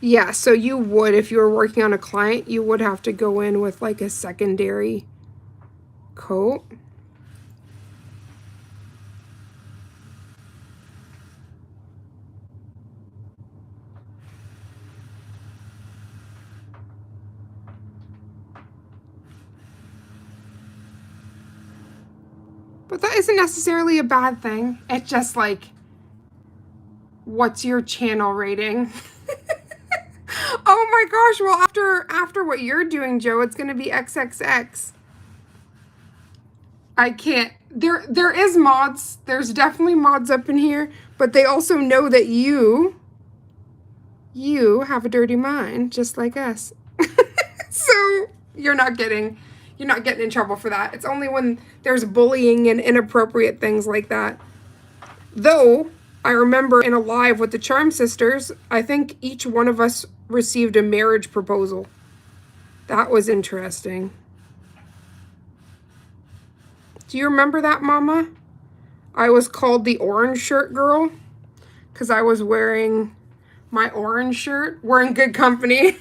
Yeah, so you would, if you were working on a client, you would have to go in with like a secondary coat. But that isn't necessarily a bad thing. It's just like, what's your channel rating? Oh my gosh, well after what you're doing, Joe, it's gonna be XXX. I can't. There is mods. There's definitely mods up in here, but they also know that you have a dirty mind, just like us. So you're not getting in trouble for that. It's only when there's bullying and inappropriate things like that. Though I remember in a live with the Charm Sisters, I think each one of us received a marriage proposal. That was interesting. Do you remember that, Mama? I was called the orange shirt girl because I was wearing my orange shirt. We're in good company.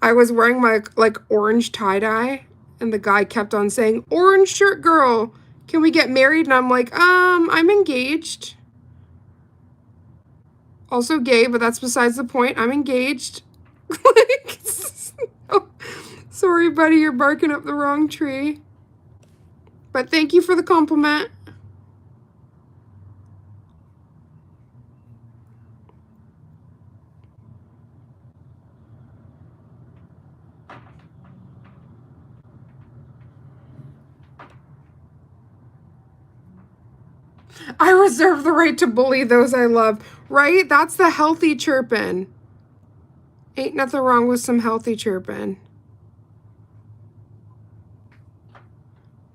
I was wearing my like orange tie-dye and the guy kept on saying, "Orange shirt girl, can we get married?" And I'm like, I'm engaged. Also gay, but that's besides the point. I'm engaged. Like, oh, sorry, buddy, you're barking up the wrong tree. But thank you for the compliment. I reserve the right to bully those I love. Right? That's the healthy chirping. Ain't nothing wrong with some healthy chirping.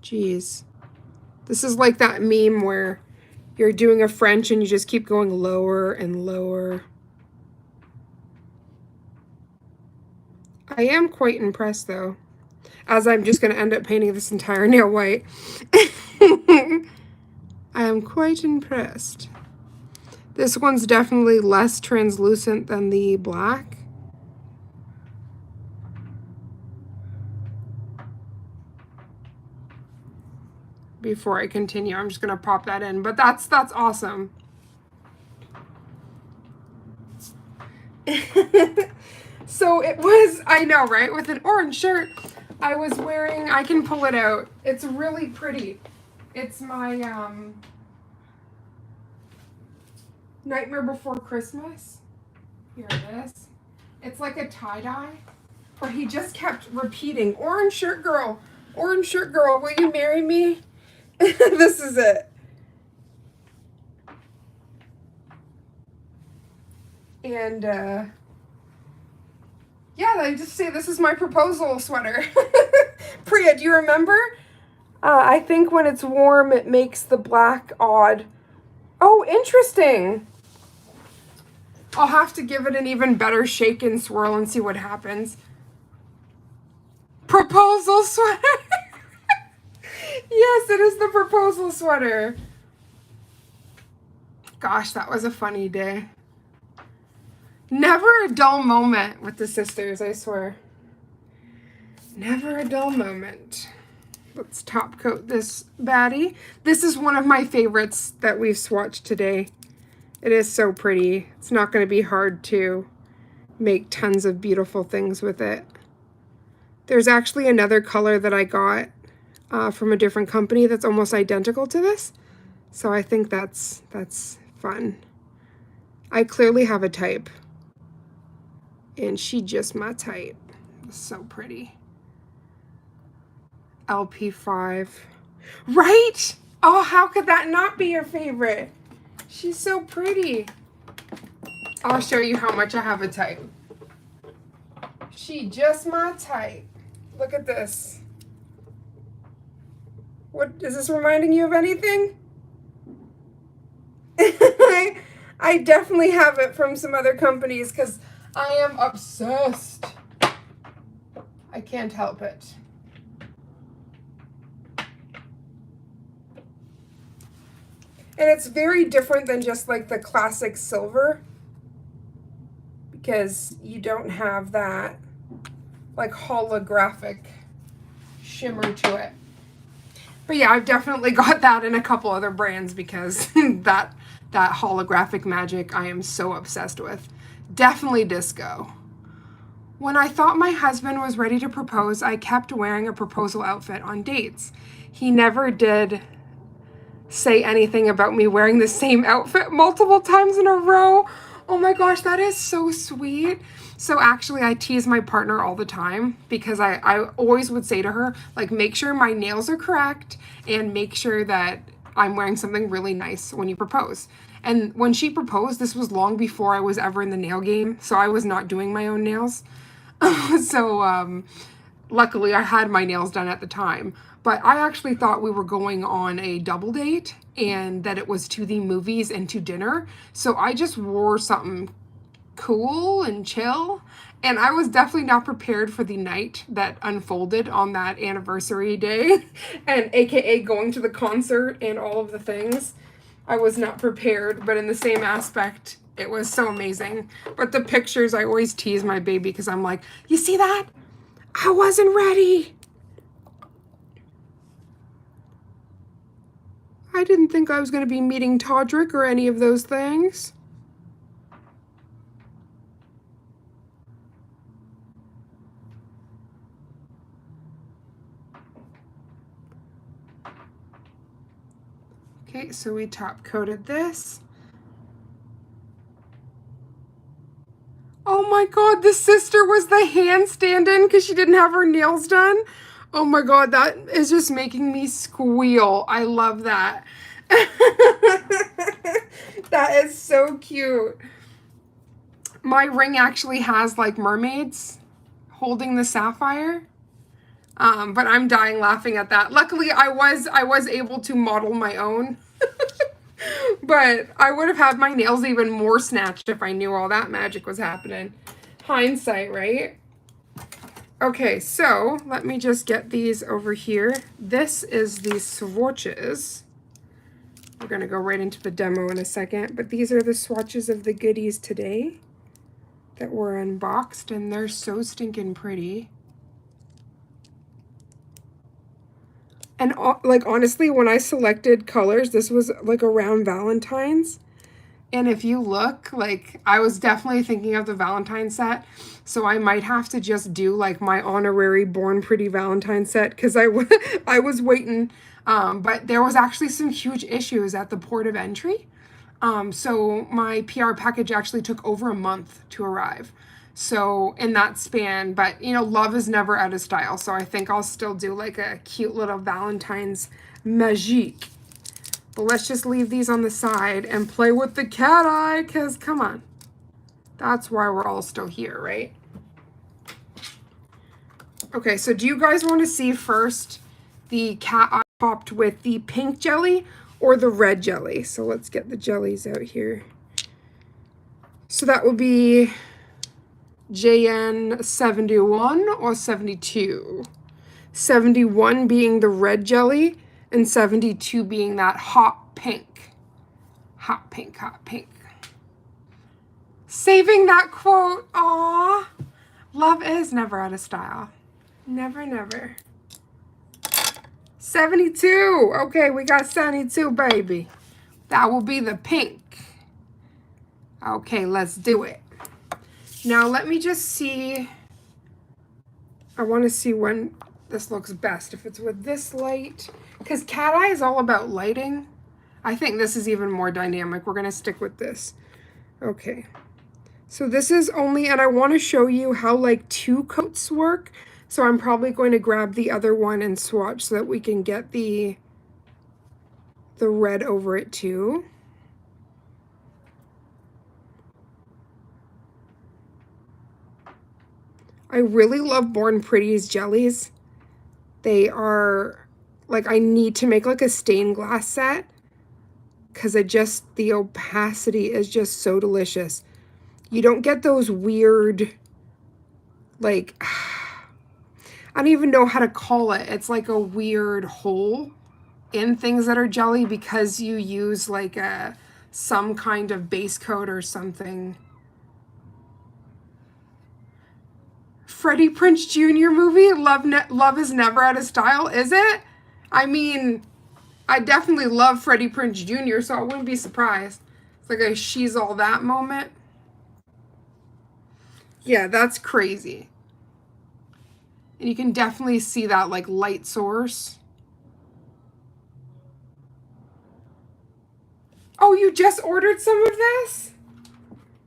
Jeez. This is like that meme where you're doing a French and you just keep going lower and lower. I am quite impressed though, as I'm just going to end up painting this entire nail white. I am quite impressed. This one's definitely less translucent than the black. Before I continue, I'm just going to pop that in, but that's awesome. So it was, I know, right? With an orange shirt. I was wearing, I can pull it out. It's really pretty. It's my Nightmare Before Christmas. Here it is. It's like a tie-dye. But he just kept repeating, orange shirt girl, will you marry me? This is it. And yeah, I just say this is my proposal sweater. Priya, do you remember? I think when it's warm, it makes the black odd. Oh, interesting. I'll have to give it an even better shake and swirl and see what happens. Proposal sweater. Yes, it is the proposal sweater. Gosh, that was a funny day. Never a dull moment with the sisters, I swear. Never a dull moment. Let's top coat this baddie. This is one of my favorites that we've swatched today. It is so pretty. It's not going to be hard to make tons of beautiful things with it. There's actually another color that I got from a different company that's almost identical to this. So I think that's fun. I clearly have a type. And she just my type. So pretty. LP5. Right? Oh, how could that not be your favorite? She's so pretty. I'll show you how much I have a type. She just my type. Look at this. What is this reminding you of anything? I definitely have it from some other companies because I am obsessed. I can't help it. And it's very different than just like the classic silver because you don't have that like holographic shimmer to it. But yeah, I've definitely got that in a couple other brands because that holographic magic I am so obsessed with. Definitely disco. When I thought my husband was ready to propose, I kept wearing a proposal outfit on dates. He never did say anything about me wearing the same outfit multiple times in a row. Oh my gosh, that is so sweet. So actually, I tease my partner all the time because I always would say to her, like, make sure my nails are correct and make sure that I'm wearing something really nice when you propose. And when she proposed, this was long before I was ever in the nail game, so I was not doing my own nails. So luckily, I had my nails done at the time. But I actually thought we were going on a double date and that it was to the movies and to dinner. So I just wore something cool and chill. And I was definitely not prepared for the night that unfolded on that anniversary day and AKA going to the concert and all of the things. I was not prepared, but in the same aspect, it was so amazing. But the pictures, I always tease my baby because I'm like, you see that? I wasn't ready. I didn't think I was going to be meeting Todrick or any of those things. Okay, so we top coated this. Oh my god, the sister was the handstand-in because she didn't have her nails done. Oh my god, that is just making me squeal. I love that. That is so cute. My ring actually has like mermaids holding the sapphire. But I'm dying laughing at that. Luckily, I was able to model my own. But I would have had my nails even more snatched if I knew all that magic was happening. Hindsight, right? Okay, so let me just get these over here. This is the swatches. We're going to go right into the demo in a second. But these are the swatches of the goodies today that were unboxed. And they're so stinking pretty. And like honestly, when I selected colors, this was like around Valentine's. And if you look, like, I was definitely thinking of the Valentine set, so I might have to just do, like, my honorary Born Pretty Valentine set, because I was waiting, but there was actually some huge issues at the port of entry, so my PR package actually took over a month to arrive. So in that span, but you know, love is never out of style, so I think I'll still do like a cute little Valentine's magique. But let's just leave these on the side and play with the cat eye, because come on. That's why we're all still here, right? Okay, so do you guys want to see first the cat eye popped with the pink jelly or the red jelly? So let's get the jellies out here. So that will be JN 71 or 72. 71 being the red jelly and 72 being that hot pink. Hot pink, hot pink. Saving that quote. Aw. Love is never out of style. Never, never. 72. Okay, we got 72, baby. That will be the pink. Okay, let's do it. Now let me just see. I want to see when this looks best. If it's with this light. Because cat eye is all about lighting. I think this is even more dynamic. We're going to stick with this. Okay. So this is only, and I want to show you how like 2 coats work. So I'm probably going to grab the other one and swatch so that we can get the red over it too. I really love Born Pretty's jellies. They are, like, I need to make like a stained glass set because the opacity is just so delicious. You don't get those weird, like, I don't even know how to call it. It's like a weird hole in things that are jelly because you use like some kind of base coat or something. Freddie Prinze Jr. movie, Love is Never Out of Style, is it? I mean, I definitely love Freddie Prinze Jr., so I wouldn't be surprised. It's like a She's All That moment. Yeah, that's crazy. And you can definitely see that like light source. Oh, you just ordered some of this?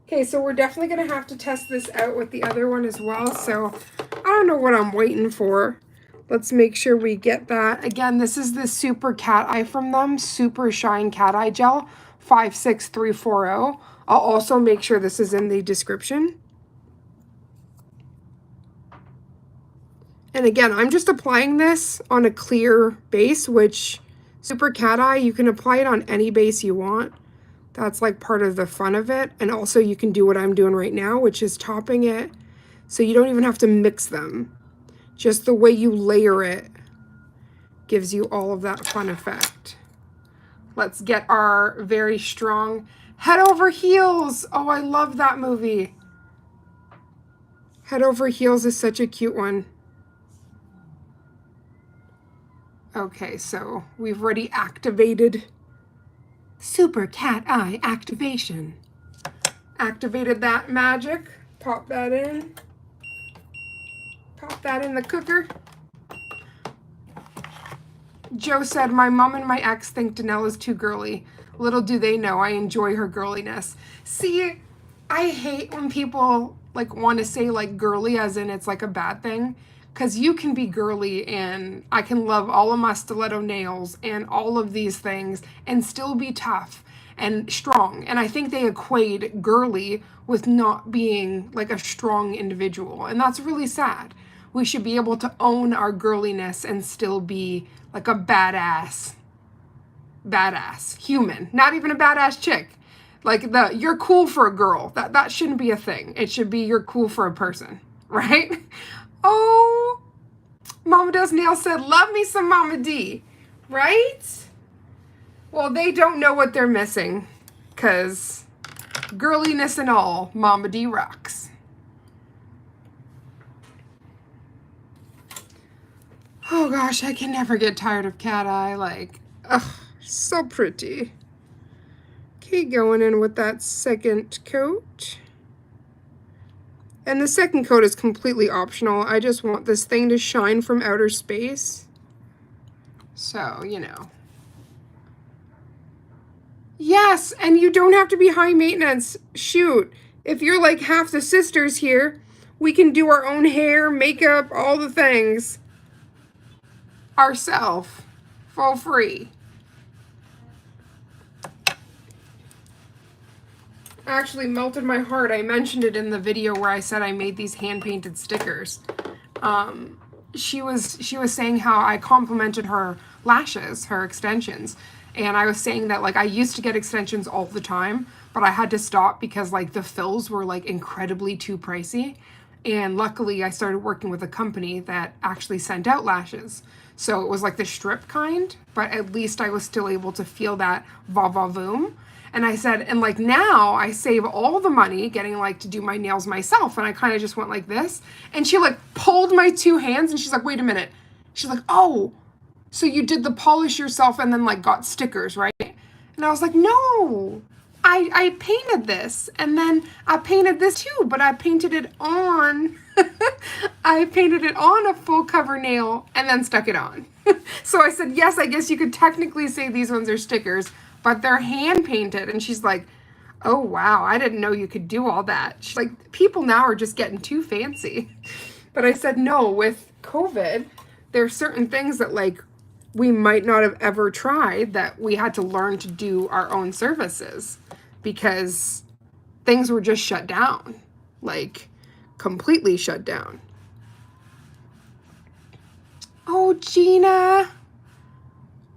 Okay, so we're definitely going to have to test this out with the other one as well. So I don't know what I'm waiting for. Let's make sure we get that. Again, this is the Super Cat Eye from them. Super Shine Cat Eye Gel 56340. I'll also make sure this is in the description. And again, I'm just applying this on a clear base, which Super Cat Eye, you can apply it on any base you want. That's like part of the fun of it. And also you can do what I'm doing right now, which is topping it. So you don't even have to mix them. Just the way you layer it gives you all of that fun effect. Let's get our very strong Head Over Heels. Oh, I love that movie. Head Over Heels is such a cute one. Okay, so we've already activated Super Cat Eye activation. Activated that magic. Pop that in. Pop that in the cooker. Joe said, my mom and my ex think Danella's too girly. Little do they know I enjoy her girliness. See, I hate when people like want to say like girly as in it's like a bad thing. Because you can be girly and I can love all of my stiletto nails and all of these things and still be tough and strong. And I think they equate girly with not being like a strong individual. And that's really sad. We should be able to own our girliness and still be like a badass human. Not even a badass chick. Like you're cool for a girl. That shouldn't be a thing. It should be you're cool for a person, right? Oh, Mama Does Nail said, love me some Mama D, right? Well, they don't know what they're missing, because girliness and all, Mama D rocks. Oh gosh, I can never get tired of Cat Eye, like, ugh, so pretty. Okay, going in with that second coat. And the second coat is completely optional. I just want this thing to shine from outer space. So, you know. Yes, and you don't have to be high maintenance. Shoot, if you're like half the sisters here, we can do our own hair, makeup, all the things ourselves for free. Actually melted my heart. I mentioned it in the video where I said I made these hand-painted stickers. She was saying how I complimented her lashes, her extensions. And I was saying that like I used to get extensions all the time, but I had to stop because like the fills were like incredibly too pricey. And luckily I started working with a company that actually sent out lashes. So it was like the strip kind, but at least I was still able to feel that va-va-voom. And I said, and like now I save all the money getting like to do my nails myself. And I kind of just went like this. And she like pulled my two hands and she's like, wait a minute. She's like, oh, so you did the polish yourself and then like got stickers, right? And I was like, no, I painted this. And then I painted this too, but I painted it on, I painted it on a full cover nail and then stuck it on. So I said, yes, I guess you could technically say these ones are stickers, but they're hand painted. And she's like, oh, wow, I didn't know you could do all that. She's like, people now are just getting too fancy. But I said, no, with COVID, there are certain things that like we might not have ever tried that we had to learn to do our own services because things were just shut down, like completely shut down. Oh, Gina.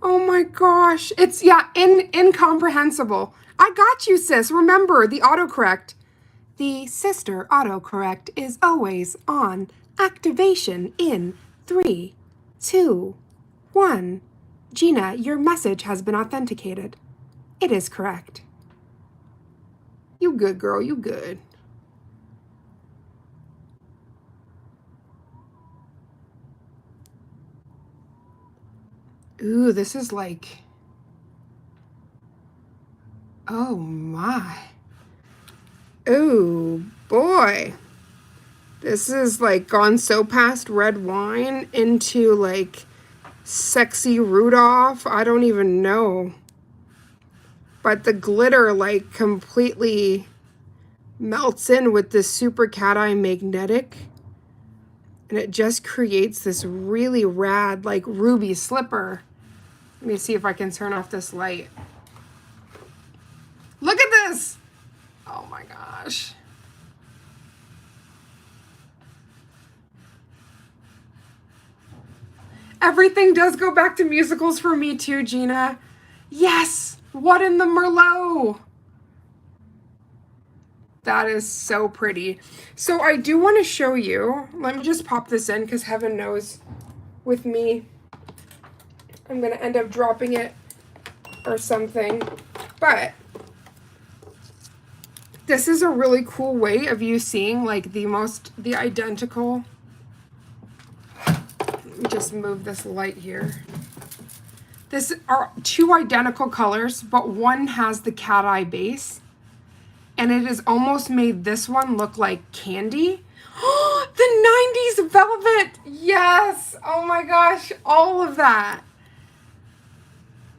Oh my gosh. It's, yeah, incomprehensible. I got you, sis. Remember, the autocorrect. The sister autocorrect is always on activation in 3, 2, 1. Gina, your message has been authenticated. It is correct. You good, girl. You good. Ooh, this is like, oh my. Oh boy. This is like gone so past red wine into like sexy Rudolph. I don't even know. But the glitter like completely melts in with this super cat eye magnetic. And it just creates this really rad like ruby slipper. Let me see if I can turn off this light. Look at this. Oh my gosh. Everything does go back to musicals for me too, Gina. Yes. What in the Merlot? That is so pretty. So I do want to show you. Let me just pop this in because heaven knows with me, I'm going to end up dropping it or something. But this is a really cool way of you seeing like the identical. Let me just move this light here. This are two identical colors, but one has the cat eye base. And it has almost made this one look like candy. Oh, the 90s velvet. Yes. Oh my gosh. All of that.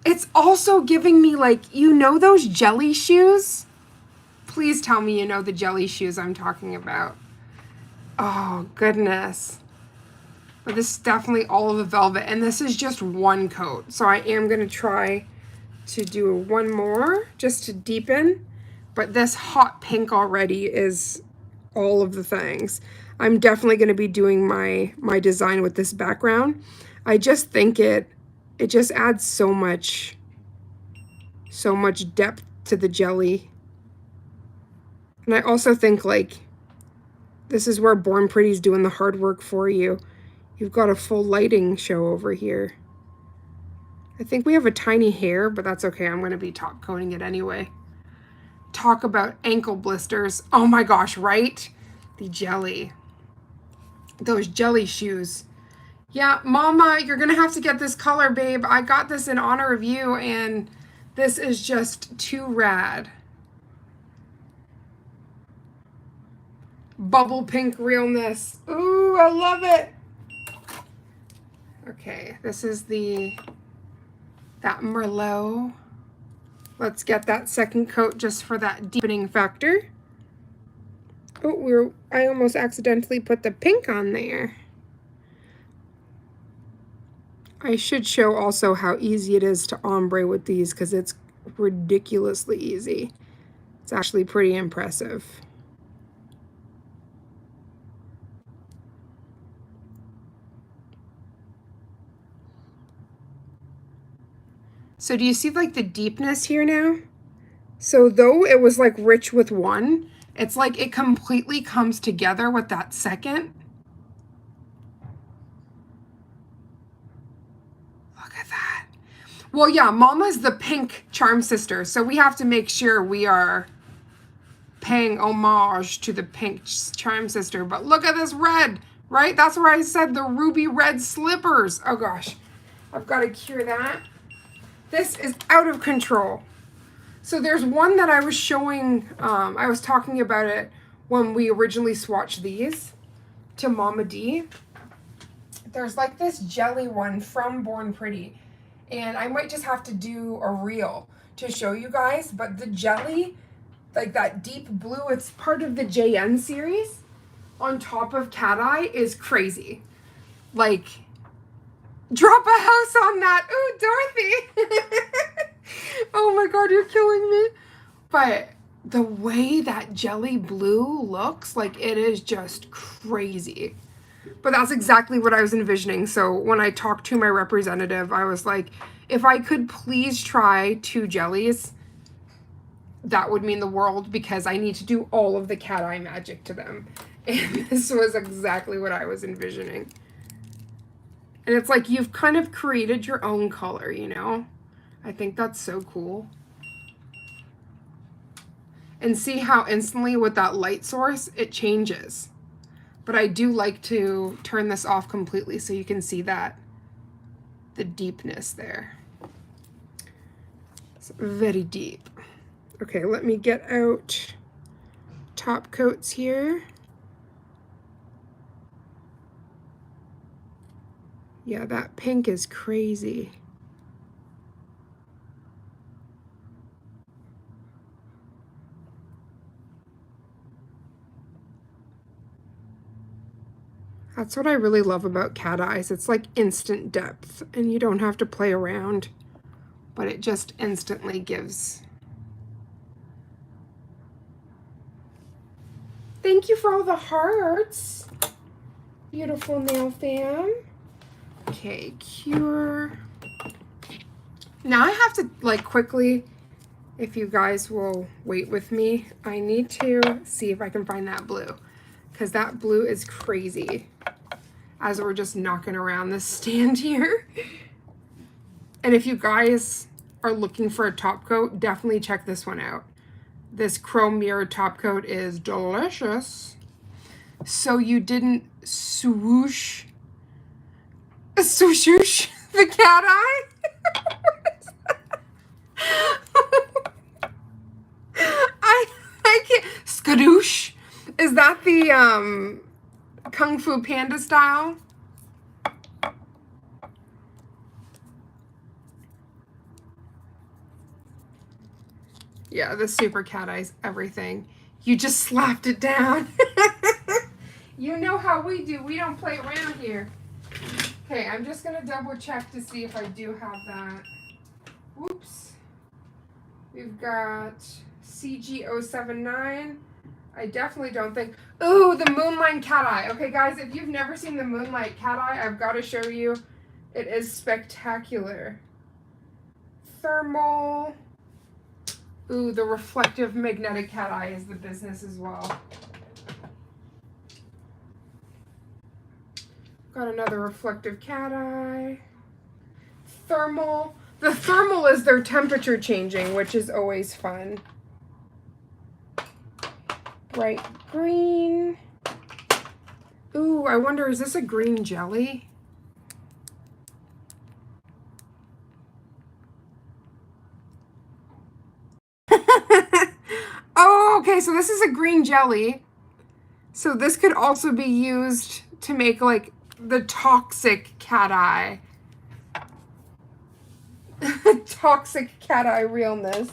It's also giving me like, you know those jelly shoes? Please tell me you know the jelly shoes I'm talking about. Oh, goodness. But this is definitely all of the velvet. And this is just one coat. So I am going to try to do one more just to deepen. But this hot pink already is all of the things. I'm definitely going to be doing my design with this background. I just think it just adds so much depth to the jelly. And I also think like this is where Born Pretty's doing the hard work for you. You've got a full lighting show over here. I think we have a tiny hair, but that's okay. I'm going to be top coating it anyway. Talk about ankle blisters. Oh my gosh, right? The jelly. Those jelly shoes. Yeah, Mama, you're going to have to get this color, babe. I got this in honor of you, and This is just too rad. Bubble pink realness. Ooh, I love it. Okay, this is that Merlot. Let's get that second coat just for that deepening factor. Oh, I almost accidentally put the pink on there. I should show also how easy it is to ombre with these because it's ridiculously easy. It's actually pretty impressive. So do you see like the deepness here now? So though it was like rich with one, it's like it completely comes together with that second. Look at that. Well, yeah, Mama's the pink charm sister, so we have to make sure we are paying homage to the pink charm sister. But look at this red, right? That's where I said the ruby red slippers. Oh gosh, I've got to cure that. This is out of control. So there's one that I was showing, I was talking about it when we originally swatched these to Mama D. There's like this jelly one from Born Pretty. And I might just have to do a reel to show you guys. But the jelly, like that deep blue, it's part of the JN series on top of Cat Eye is crazy. Like, drop a house on that. Ooh, Dorothy. Oh my God, you're killing me. But the way that jelly blue looks, like it is just crazy. But that's exactly what I was envisioning. So when I talked to my representative, I was like, if I could please try 2 jellies, that would mean the world because I need to do all of the cat eye magic to them. And this was exactly what I was envisioning. And it's like you've kind of created your own color, you know? I think that's so cool. And see how instantly with that light source, it changes. But I do like to turn this off completely so you can see that, the deepness there. It's very deep. Okay, let me get out top coats here. Yeah, that pink is crazy. That's what I really love about cat eyes. It's like instant depth and you don't have to play around, but it just instantly gives. Thank you for all the hearts. Beautiful nail fam. Okay, cure. Now I have to like quickly, if you guys will wait with me, I need to see if I can find that blue because that blue is crazy as we're just knocking around this stand here. And if you guys are looking for a top coat, definitely check this one out. This chrome mirror top coat is delicious. So you didn't swoosh the cat eye? I can't. Skadoosh? Is that the Kung Fu Panda style? Yeah, the super cat eye's everything. You just slapped it down. You know how we do. We don't play around here. Okay, I'm just gonna double check to see if I do have that. Whoops. We've got CG079. I definitely don't think. Ooh, the Moonlight Cat Eye. Okay, guys, if you've never seen the Moonlight Cat Eye, I've got to show you. It is spectacular. Thermal. Ooh, the reflective magnetic cat eye is the business as well. Got another reflective cat eye. Thermal. The thermal is their temperature changing, which is always fun. Bright green. Ooh, I wonder, is this a green jelly? Okay, so this is a green jelly. So this could also be used to make like the toxic cat eye. Toxic cat eye realness.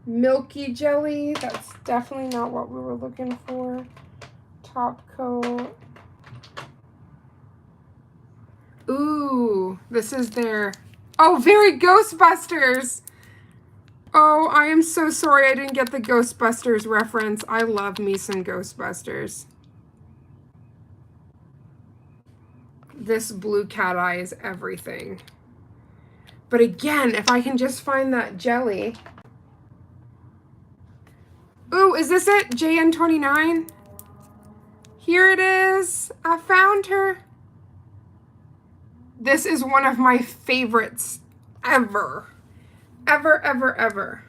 Milky jelly, that's definitely not what we were looking for. Top coat. Ooh, this is their, oh, very Ghostbusters. Oh, I am so sorry I didn't get the Ghostbusters reference. I love me some Ghostbusters. This blue cat eye is everything. But again, if I can just find that jelly. Ooh, is this it? JN29? Here it is. I found her. This is one of my favorites ever. Ever, ever, ever.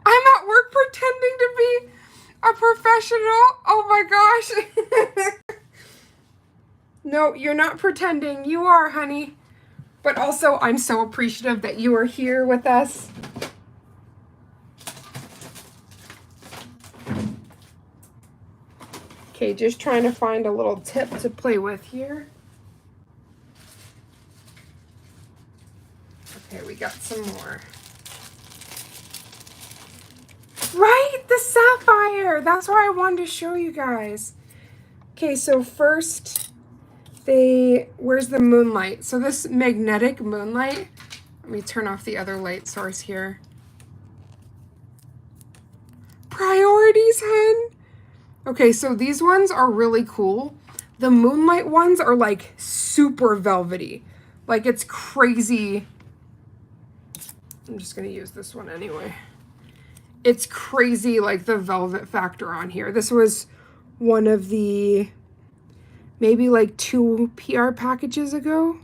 I'm at work pretending to be a professional. Oh my gosh. No, you're not pretending. You are, honey. But also, I'm so appreciative that you are here with us. Okay, just trying to find a little tip to play with here. Okay, we got some more. Right, the sapphire. That's why I wanted to show you guys. Okay, so first, where's the moonlight? So this magnetic moonlight, let me turn off the other light source here. Priorities, hun. Okay, so these ones are really cool. The moonlight ones are like super velvety. Like it's crazy. I'm just gonna use this one anyway. It's crazy, like the velvet factor on here. This was one of the, maybe like 2 PR packages ago.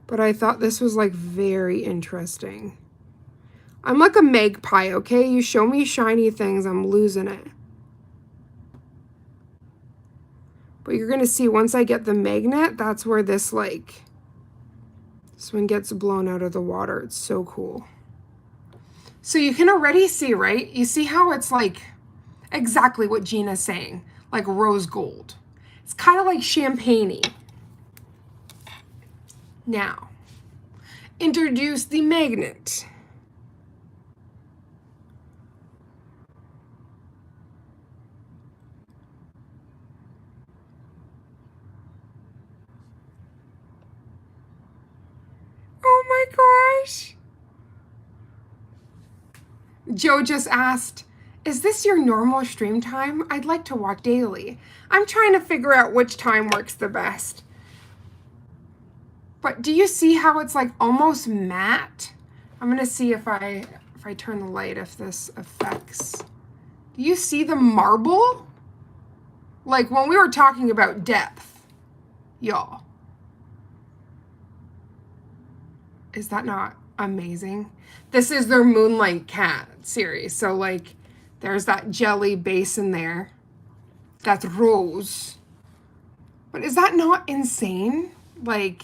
But I thought this was like very interesting. I'm like a magpie, okay? You show me shiny things, I'm losing it. But you're gonna see once I get the magnet, that's where this like, this one gets blown out of the water. It's so cool. So you can already see, right? You see how it's like exactly what Gina's saying, like rose gold. It's kind of like champagne-y. Now, introduce the magnet. Oh my gosh. Joe just asked, is this your normal stream time? I'd like to watch daily. I'm trying to figure out which time works the best. But do you see how it's like almost matte? I'm gonna see if I turn the light, if this affects. Do you see the marble? Like when we were talking about depth, y'all. Is that not amazing? This is their Moonlight Cat series. So like there's that jelly base in there. That's rose. But is that not insane? Like,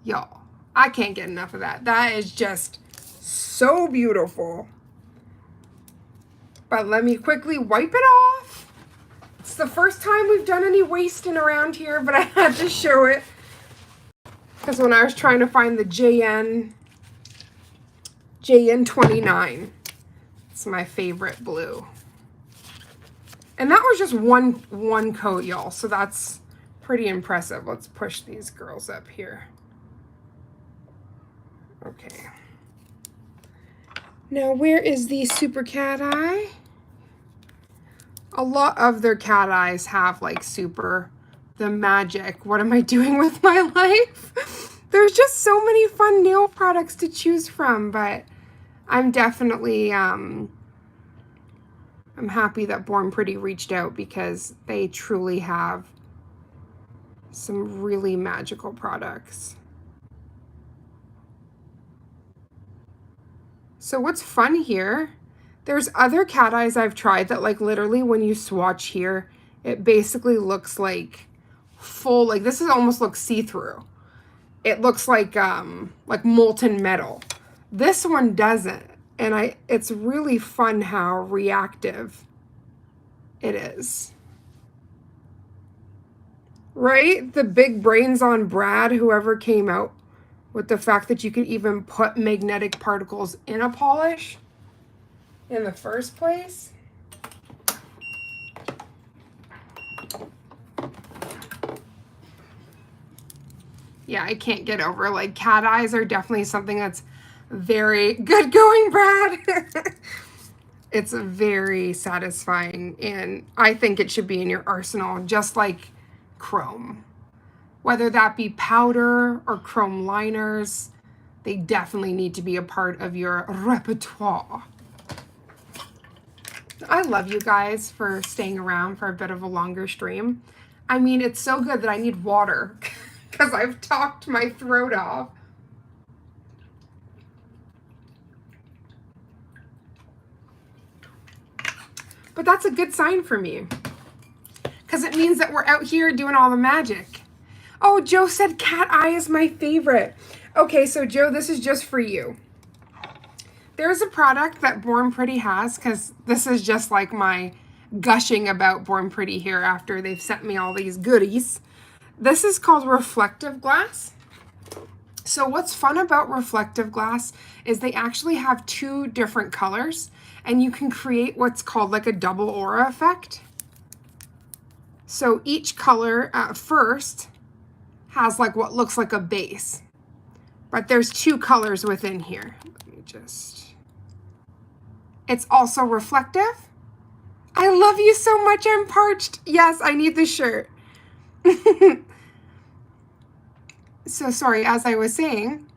y'all, I can't get enough of that. That is just so beautiful. But let me quickly wipe it off. It's the first time we've done any wasting around here, but I had to show it. Because when I was trying to find the JN29, it's my favorite blue. And that was just one coat, y'all. So that's pretty impressive. Let's push these girls up here. Okay. Now, where is the super cat eye? A lot of their cat eyes have like super, the magic. What am I doing with my life? There's just so many fun nail products to choose from, but I'm definitely, I'm happy that Born Pretty reached out because they truly have some really magical products. So what's fun here, There's other cat eyes I've tried that like literally when you swatch here, it basically looks like full, like this is almost looks see-through. It looks like molten metal. This one doesn't. And it's really fun how reactive it is. Right? The big brains on Brad, whoever came out with the fact that you could even put magnetic particles in a polish in the first place. Yeah, I can't get over, like, cat eyes are definitely something that's very good going, Brad. It's very satisfying, and I think it should be in your arsenal, just like chrome. Whether that be powder or chrome liners, they definitely need to be a part of your repertoire. I love you guys for staying around for a bit of a longer stream. I mean, it's so good that I need water because I've talked my throat off. But that's a good sign for me because it means that we're out here doing all the magic. Oh, Joe said cat eye is my favorite. Okay, so Joe, this is just for you. There's a product that Born Pretty has, because this is just like my gushing about Born Pretty here after they've sent me all these goodies. This is called reflective glass. So what's fun about reflective glass is they actually have 2 different colors, and you can create what's called like a double aura effect. So each color at first has like what looks like a base, but there's 2 colors within here. Let me just... It's also reflective. I love you so much, I'm parched. Yes, I need this shirt. So sorry, as I was saying,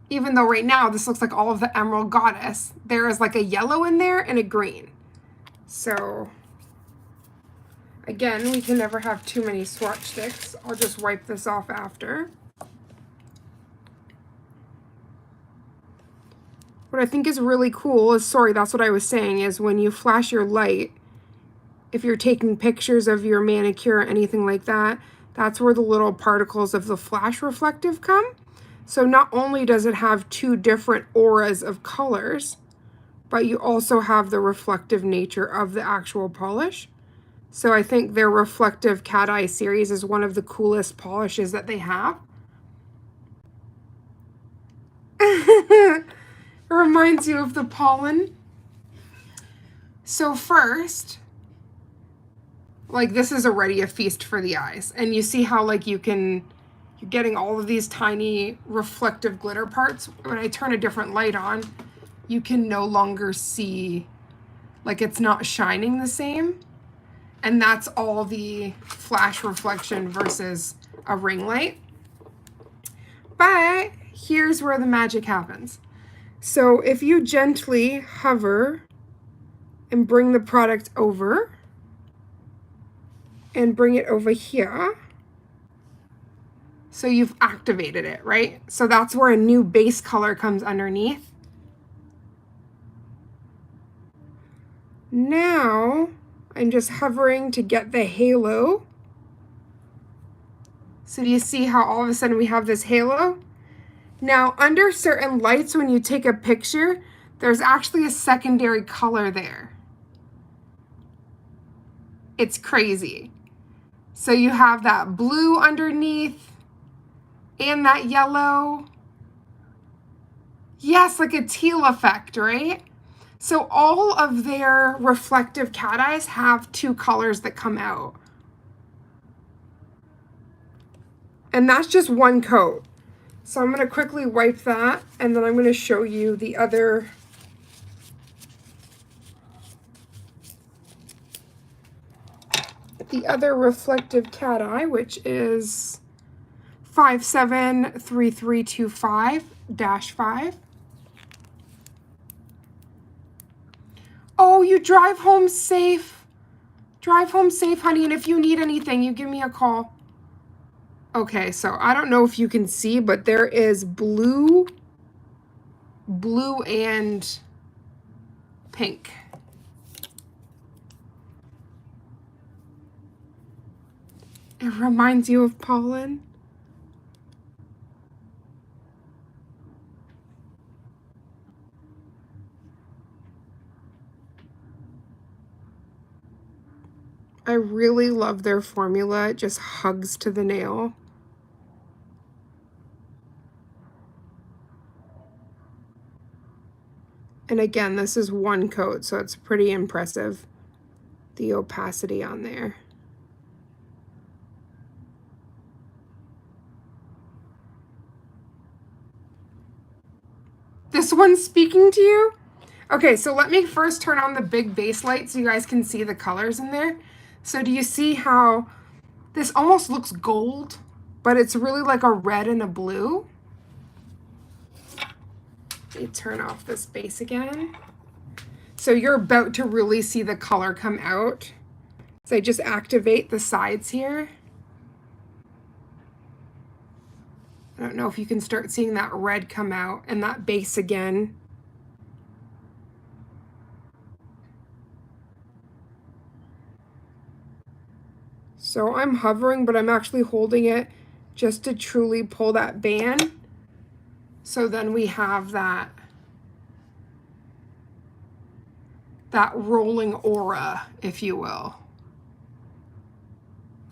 even though right now this looks like all of the Emerald Goddess, there is like a yellow in there and a green. So again, we can never have too many swatch sticks. I'll just wipe this off after. What I think is really cool is, sorry, that's what I was saying, is when you flash your light, if you're taking pictures of your manicure or anything like that, that's where the little particles of the flash reflective come. So not only does it have 2 different auras of colors, but you also have the reflective nature of the actual polish. So I think their reflective cat eye series is one of the coolest polishes that they have. It reminds you of the pollen. So first, like this is already a feast for the eyes. And you see how like you're getting all of these tiny reflective glitter parts. When I turn a different light on, you can no longer see, like it's not shining the same. And that's all the flash reflection versus a ring light. But here's where the magic happens. So if you gently hover and bring the product over and bring it over here, so you've activated it, right? So that's where a new base color comes underneath. Now I'm just hovering to get the halo. So do you see how all of a sudden we have this halo? Now, under certain lights, when you take a picture, there's actually a secondary color there. It's crazy. So you have that blue underneath and that yellow. Yes, like a teal effect, right? So all of their reflective cat eyes have 2 colors that come out. And that's just one coat. So I'm going to quickly wipe that, and then I'm going to show you the other reflective cat eye, which is 573325-5. Oh, you drive home safe. Drive home safe, honey, and if you need anything, you give me a call. Okay, so I don't know if you can see, but there is blue and pink. It reminds you of pollen. I really love their formula. It just hugs to the nail. And again, this is one coat, so it's pretty impressive, the opacity on there. This one's speaking to you? Okay, so let me first turn on the big base light so you guys can see the colors in there. So do you see how this almost looks gold, but it's really like a red and a blue? Let me turn off this base again. So you're about to really see the color come out. So I just activate the sides here. I don't know if you can start seeing that red come out and that base again. So I'm hovering, but I'm actually holding it just to truly pull that band. So then we have that rolling aura, if you will.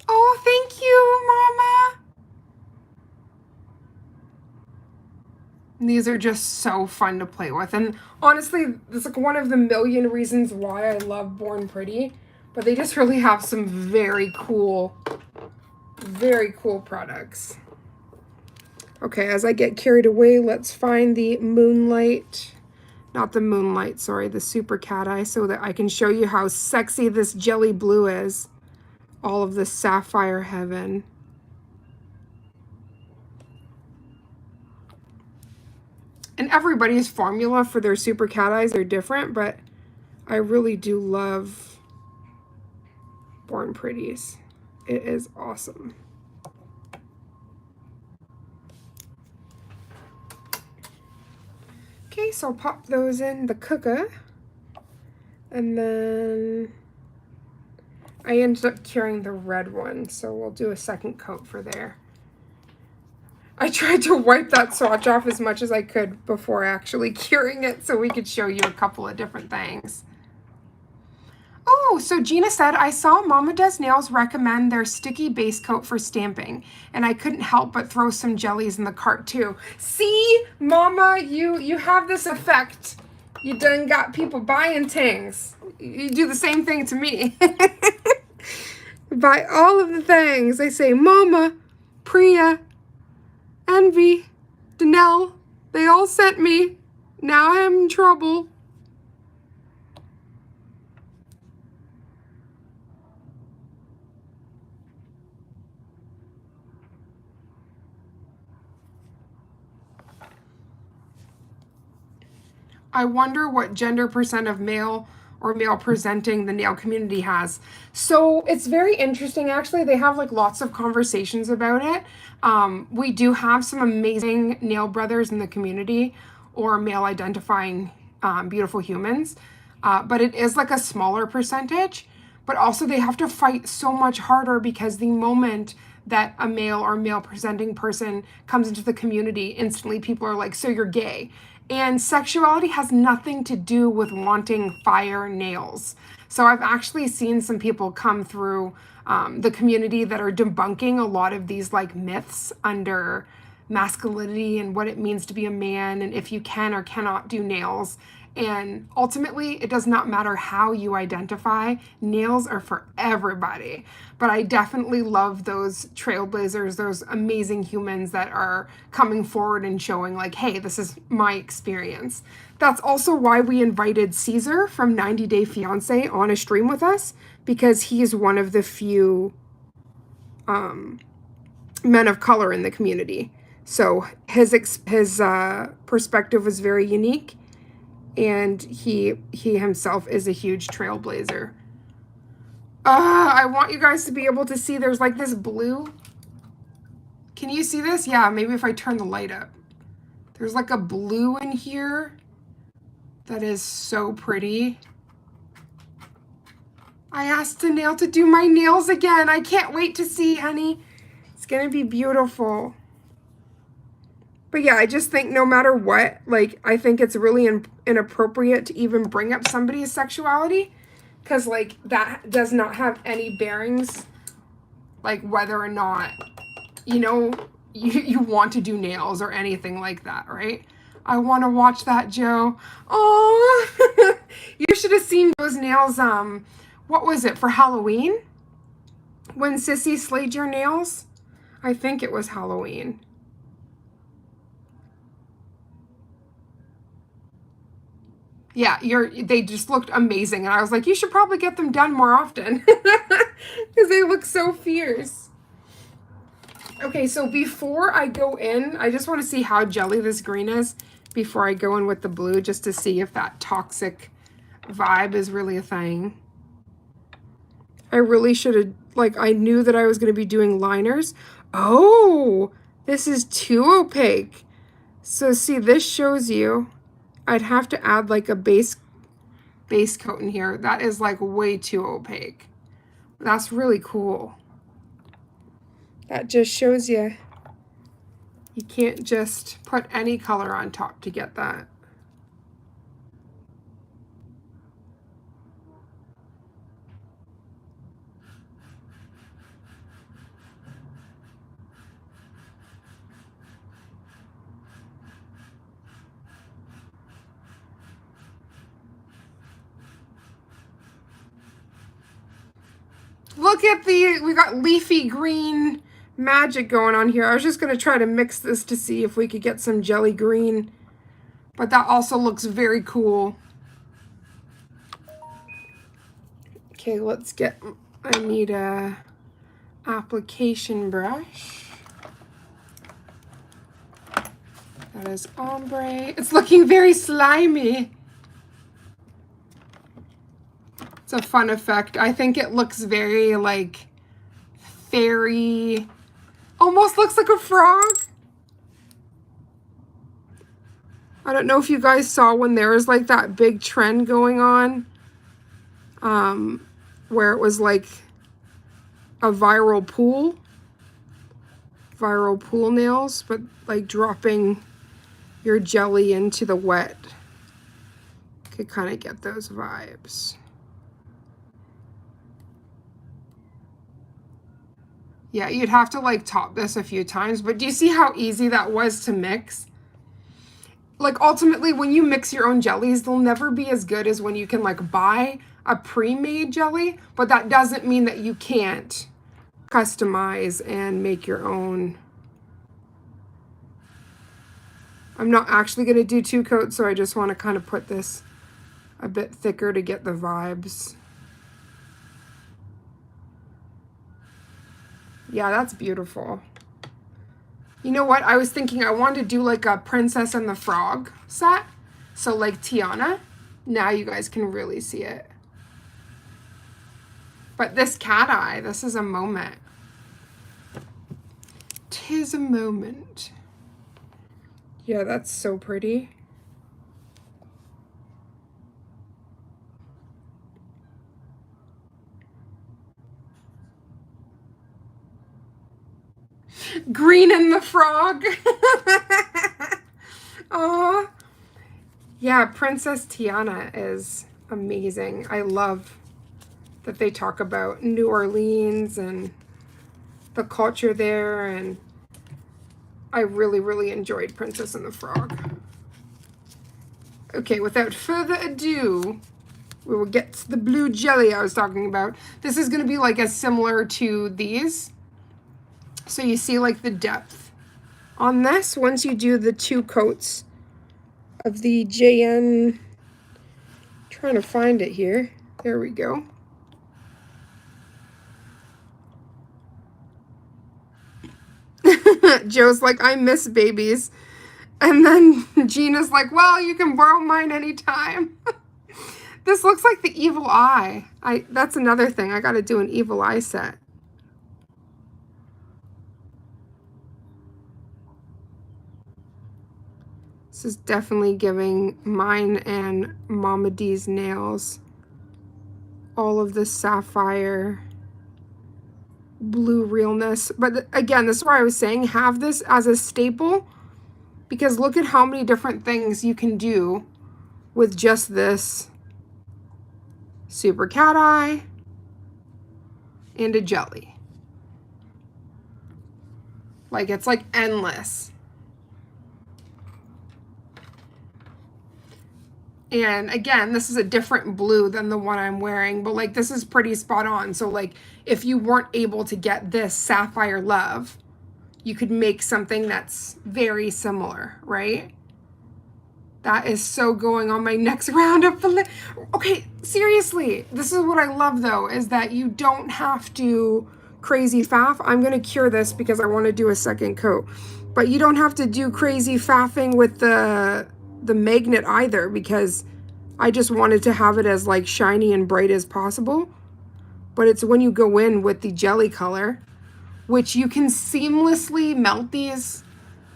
Oh, thank you, Mama. These are just so fun to play with. And honestly, it's like one of the million reasons why I love Born Pretty. But they just really have some very cool products. Okay, as I get carried away, let's find the Moonlight. Not the Moonlight, sorry, the Super Cat Eye, so that I can show you how sexy this jelly blue is. All of this sapphire heaven. And everybody's formula for their Super Cat Eyes are different, but I really do love Born Pretties. It is awesome. Okay, so I'll pop those in the cooker. And then I ended up curing the red one, so we'll do a second coat for there. I tried to wipe that swatch off as much as I could before actually curing it so we could show you a couple of different things. Oh, so Gina said, I saw Mama Does Nails recommend their sticky base coat for stamping, and I couldn't help but throw some jellies in the cart too. See, Mama, you have this effect. You done got people buying things. You do the same thing to me. Buy all of the things. They say, Mama, Priya, Envy, Danelle, they all sent me. Now I'm in trouble. I wonder what gender percent of male or male presenting the nail community has. So it's very interesting, actually. They have like lots of conversations about it. We do have some amazing nail brothers in the community, or male identifying beautiful humans, but it is like a smaller percentage. But also they have to fight so much harder because the moment that a male or male presenting person comes into the community, instantly people are like, so you're gay. And sexuality has nothing to do with wanting fire nails. So I've actually seen some people come through the community that are debunking a lot of these like myths under masculinity and what it means to be a man and if you can or cannot do nails. And ultimately, it does not matter how you identify. Nails are for everybody. But I definitely love those trailblazers, those amazing humans that are coming forward and showing like, hey, this is my experience. That's also why we invited Caesar from 90 Day Fiance on a stream with us, because he is one of the few men of color in the community. So his perspective was very unique. And he himself is a huge trailblazer. I want you guys to be able to see there's like this blue. Can you see this? Yeah, maybe if I turn the light up. There's like a blue in here That is so pretty. I asked a nail to do my nails again. I can't wait to see, honey. It's gonna be beautiful. But yeah, I just think no matter what, like, I think it's really inappropriate to even bring up somebody's sexuality, because, like, that does not have any bearings, like, whether or not, you know, you want to do nails or anything like that, right? I want to watch that, Joe. Oh, you should have seen those nails. What was it, for Halloween? When Sissy slayed your nails? I think it was Halloween. Yeah, they just looked amazing. And I was like, you should probably get them done more often. Because they look so fierce. Okay, so before I go in, I just want to see how jelly this green is before I go in with the blue, just to see if that toxic vibe is really a thing. I really should have, like, I knew that I was going to be doing liners. Oh, this is too opaque. So see, this shows you I'd have to add like a base coat in here. That is like way too opaque. That's really cool. That just shows you can't just put any color on top to get that. Look at we got leafy green magic going on here. I was just going to try to mix this to see if we could get some jelly green, but that also looks very cool. Okay, let's get, I need a application brush. That is ombre. It's looking very slimy. It's a fun effect. I think it looks very like fairy, almost looks like a frog. I don't know if you guys saw when there was like that big trend going on, where it was like a viral pool nails, but like dropping your jelly into the wet could kind of get those vibes. Yeah, you'd have to like top this a few times, but do you see how easy that was to mix? Like ultimately when you mix your own jellies, they'll never be as good as when you can like buy a pre-made jelly, but that doesn't mean that you can't customize and make your own. I'm not actually going to do 2 coats, so I just want to kind of put this a bit thicker to get the vibes. Yeah, that's beautiful. You know what? I was thinking I wanted to do like a Princess and the Frog set. So like Tiana. Now you guys can really see it. But this cat eye, this is a moment. 'Tis a moment. Yeah, that's so pretty. Green and the Frog. Oh, yeah, Princess Tiana is amazing. I love that they talk about New Orleans and the culture there, and I really, really enjoyed Princess and the Frog. Okay, without further ado, we will get to the blue jelly I was talking about. This is going to be like as similar to these. So you see like the depth on this once you do the 2 coats of the JN. Trying to find it here. There we go. Joe's like, I miss babies. And then Gina's like, well, you can borrow mine anytime. This looks like the evil eye. That's another thing. I got to do an evil eye set. This is definitely giving mine and Mama D's nails all of the sapphire blue realness. But again, this is why I was saying have this as a staple, because look at how many different things you can do with just this super cat eye and a jelly. Like, it's like endless. And again, this is a different blue than the one I'm wearing, but like this is pretty spot on. So like if you weren't able to get this Sapphire Love, you could make something that's very similar, right? That is so going on my next round of okay, seriously, this is what I love though, is that you don't have to crazy faff. I'm gonna cure this because I want to do a second coat, but you don't have to do crazy faffing with the magnet either, because I just wanted to have it as like shiny and bright as possible. But it's when you go in with the jelly color, which you can seamlessly melt these.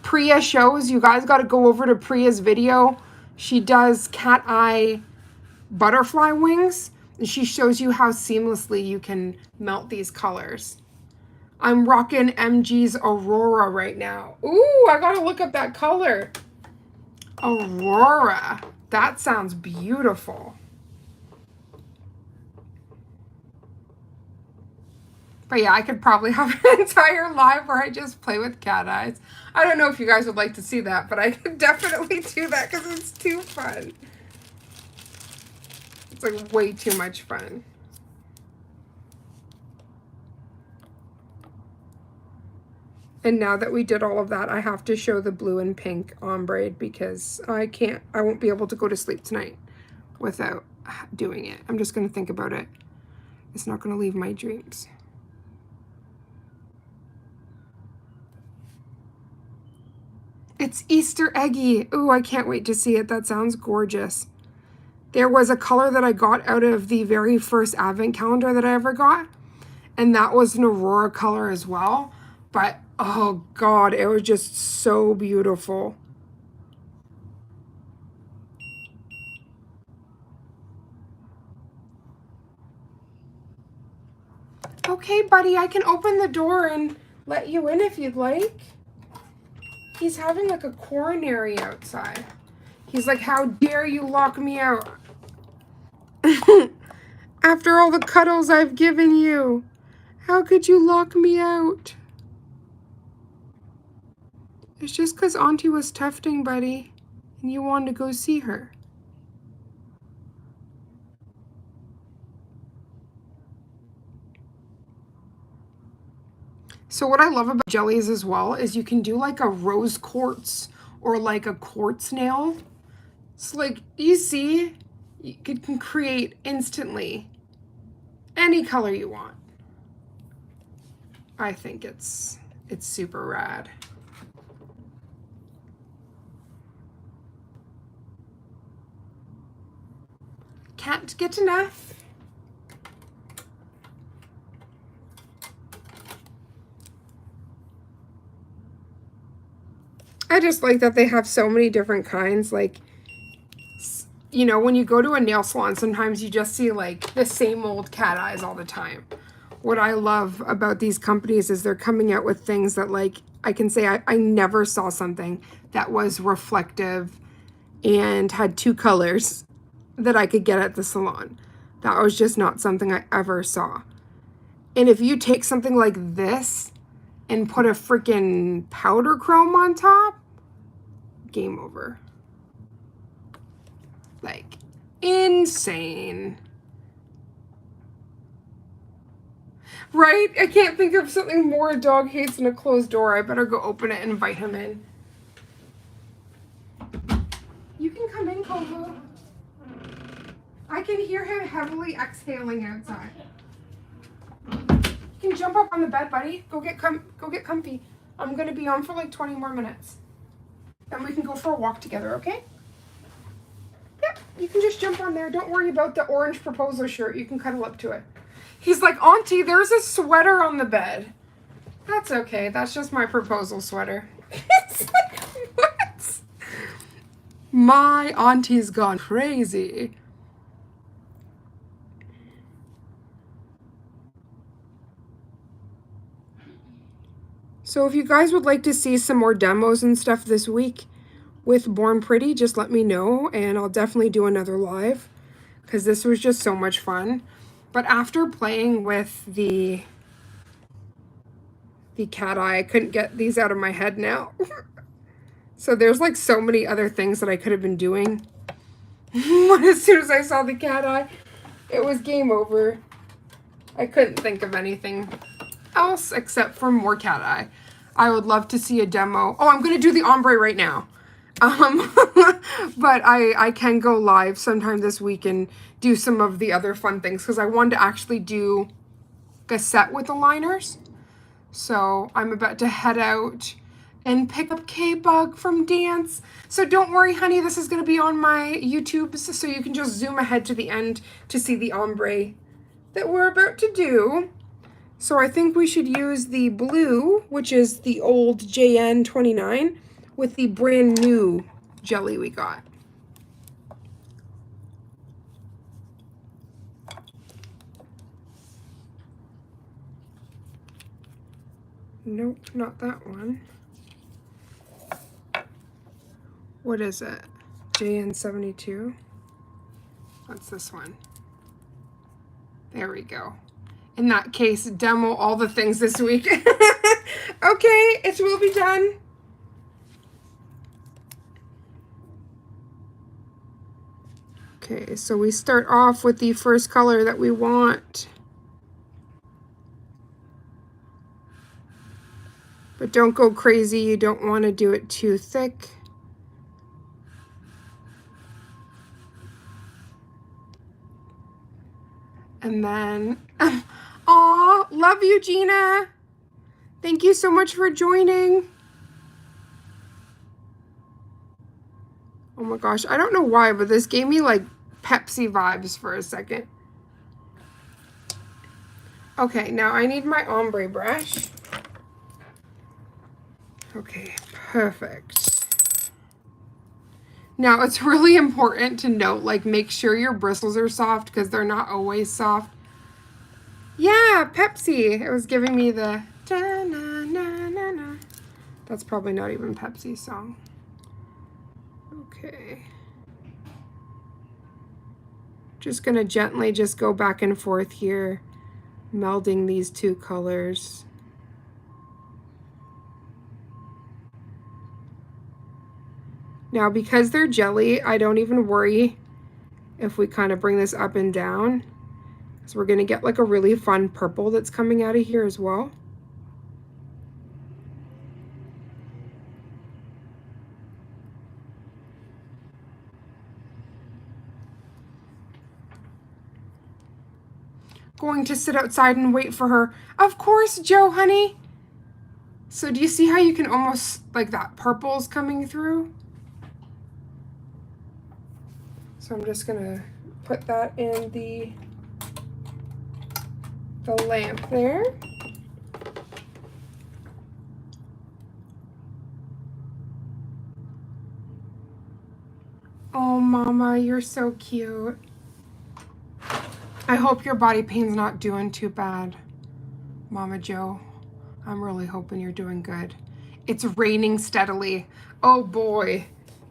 Priya shows, you guys got to go over to Priya's video. She does cat eye butterfly wings, and she shows you how seamlessly you can melt these colors. I'm rocking MG's Aurora right now. Ooh, I gotta look up that color. Aurora. That sounds beautiful. But yeah, I could probably have an entire live where I just play with cat eyes. I don't know if you guys would like to see that, but I could definitely do that because it's too fun. It's like way too much fun. And now that we did all of that, I have to show the blue and pink ombre because I won't be able to go to sleep tonight without doing it. I'm just going to think about it. It's not going to leave my dreams. It's Easter eggy. Ooh, I can't wait to see it. That sounds gorgeous. There was a color that I got out of the very first advent calendar that I ever got, and that was an Aurora color as well. But oh God, it was just so beautiful. Okay, buddy, I can open the door and let you in if you'd like. He's having like a coronary outside. He's like, how dare you lock me out? After all the cuddles I've given you, how could you lock me out? It's just because Auntie was tufting, buddy, and you wanted to go see her. So what I love about jellies as well is you can do like a rose quartz or like a quartz nail. So like, you see, you can create instantly any color you want. I think it's super rad. Can't get enough. I just like that they have so many different kinds. Like, you know, when you go to a nail salon, sometimes you just see like the same old cat eyes all the time. What I love about these companies is they're coming out with things that, like, I can say I never saw something that was reflective and had two colors that I could get at the salon. That was just not something I ever saw. And if you take something like this and put a freaking powder chrome on top, game over. Like, insane. Right? I can't think of something more a dog hates than a closed door. I better go open it and invite him in. You can come in, Kovu. I can hear him heavily exhaling outside. You can jump up on the bed, buddy. Go get comfy. I'm gonna be on for like 20 more minutes. Then we can go for a walk together, okay? Yep, you can just jump on there. Don't worry about the orange proposal shirt. You can cuddle up to it. He's like, Auntie, there's a sweater on the bed. That's okay. That's just my proposal sweater. It's like, what? My auntie's gone crazy. So if you guys would like to see some more demos and stuff this week with Born Pretty, just let me know and I'll definitely do another live because this was just so much fun. But after playing with the cat eye, I couldn't get these out of my head now. So there's like so many other things that I could have been doing. As soon as I saw the cat eye, it was game over. I couldn't think of anything else except for more cat eye. I would love to see a demo. Oh, I'm going to do the ombre right now. But I can go live sometime this week and do some of the other fun things because I wanted to actually do a set with the liners. So I'm about to head out and pick up K-Bug from dance. So don't worry, honey, this is going to be on my YouTube, so you can just zoom ahead to the end to see the ombre that we're about to do. So I think we should use the blue, which is the old JN29, with the brand new jelly we got. Nope, not that one. What is it? JN72? What's this one? There we go. In that case, demo all the things this week. Okay, it will be done. Okay, so we start off with the first color that we want. But don't go crazy. You don't want to do it too thick. And then, aw, love you, Gina. Thank you so much for joining. Oh my gosh, I don't know why, but this gave me like Pepsi vibes for a second. Okay, now I need my ombre brush. Okay, perfect. Now it's really important to note, like, make sure your bristles are soft because they're not always soft. Yeah, Pepsi. It was giving me the da-na-na-na-na. That's probably not even Pepsi's song. Okay. Just gonna gently just go back and forth here, melding these two colors. Now, because they're jelly, I don't even worry if we kind of bring this up and down. So we're gonna get like a really fun purple that's coming out of here as well. Going to sit outside and wait for her. Of course, Joe, honey. So do you see how you can almost, like, that purple's coming through? So I'm just gonna put that in the lamp there. Oh, Mama, you're so cute. I hope your body pain's not doing too bad, Mama Joe. I'm really hoping you're doing good. It's raining steadily. Oh boy.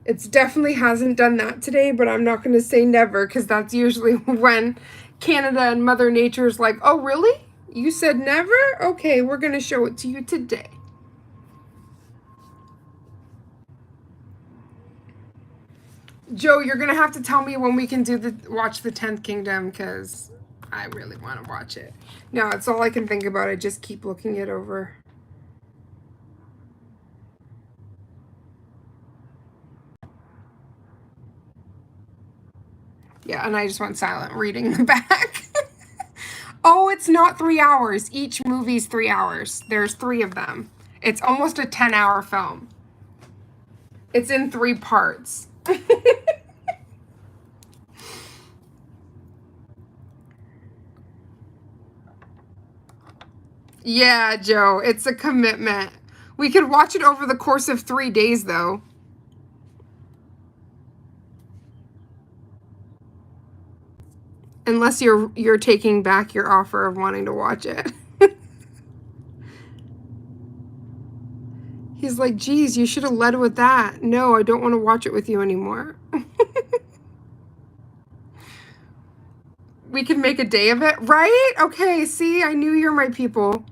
It definitely hasn't done that today, but I'm not going to say never because that's usually when Canada and Mother Nature's like, oh, really? You said never? Okay, we're going to show it to you today. Joe, you're going to have to tell me when we can watch the 10th Kingdom because I really want to watch it. No, it's all I can think about. I just keep looking it over. Yeah, and I just went silent reading the back. Oh, it's not 3 hours. Each movie's 3 hours. There's 3 of them. It's almost a 10-hour film. It's in 3 parts. Yeah, Joe, it's a commitment. We could watch it over the course of 3 days, though. Unless you're taking back your offer of wanting to watch it. He's like, geez, you should have led with that. No, I don't want to watch it with you anymore. We can make a day of it, right? Okay, see, I knew you're my people.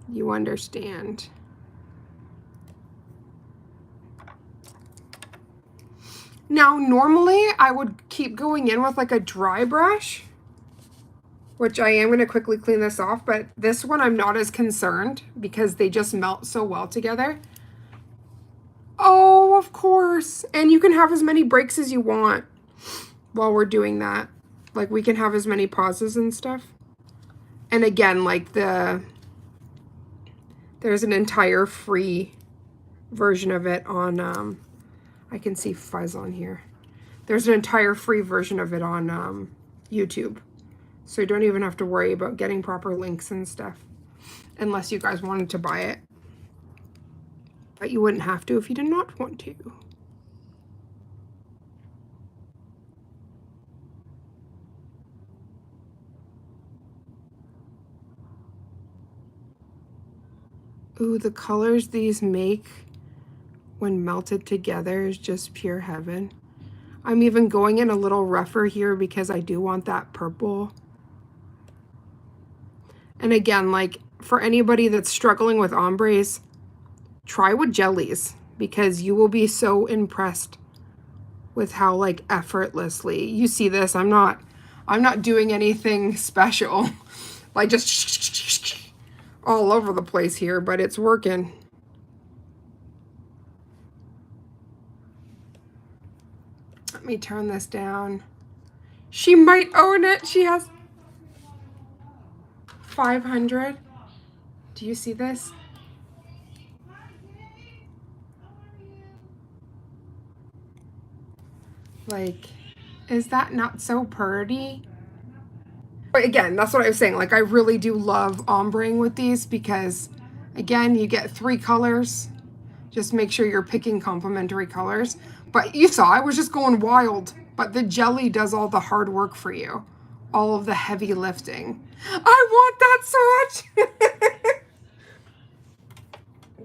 You understand. Now, normally I would keep going in with like a dry brush, which I am going to quickly clean this off, but this one I'm not as concerned because they just melt so well together. Oh, of course. And you can have as many breaks as you want while we're doing that. Like, we can have as many pauses and stuff. And again, like there's an entire free version of it on, I can see fuzz on here. There's an entire free version of it on YouTube. So you don't even have to worry about getting proper links and stuff. Unless you guys wanted to buy it. But you wouldn't have to if you did not want to. Ooh, the colors these make when melted together is just pure heaven. I'm even going in a little rougher here because I do want that purple. And again, like for anybody that's struggling with ombres, try with jellies because you will be so impressed with how like effortlessly you see this. I'm not doing anything special. Like just all over the place here, but it's working. Let me turn this down. She might own it. She has 500. Do you see this? Like, is that not so pretty? But again, that's what I was saying. Like, I really do love ombreing with these because, again, you get 3 colors. Just make sure you're picking complementary colors. But you saw I was just going wild. But the jelly does all the hard work for you. All of the heavy lifting. I want that swatch!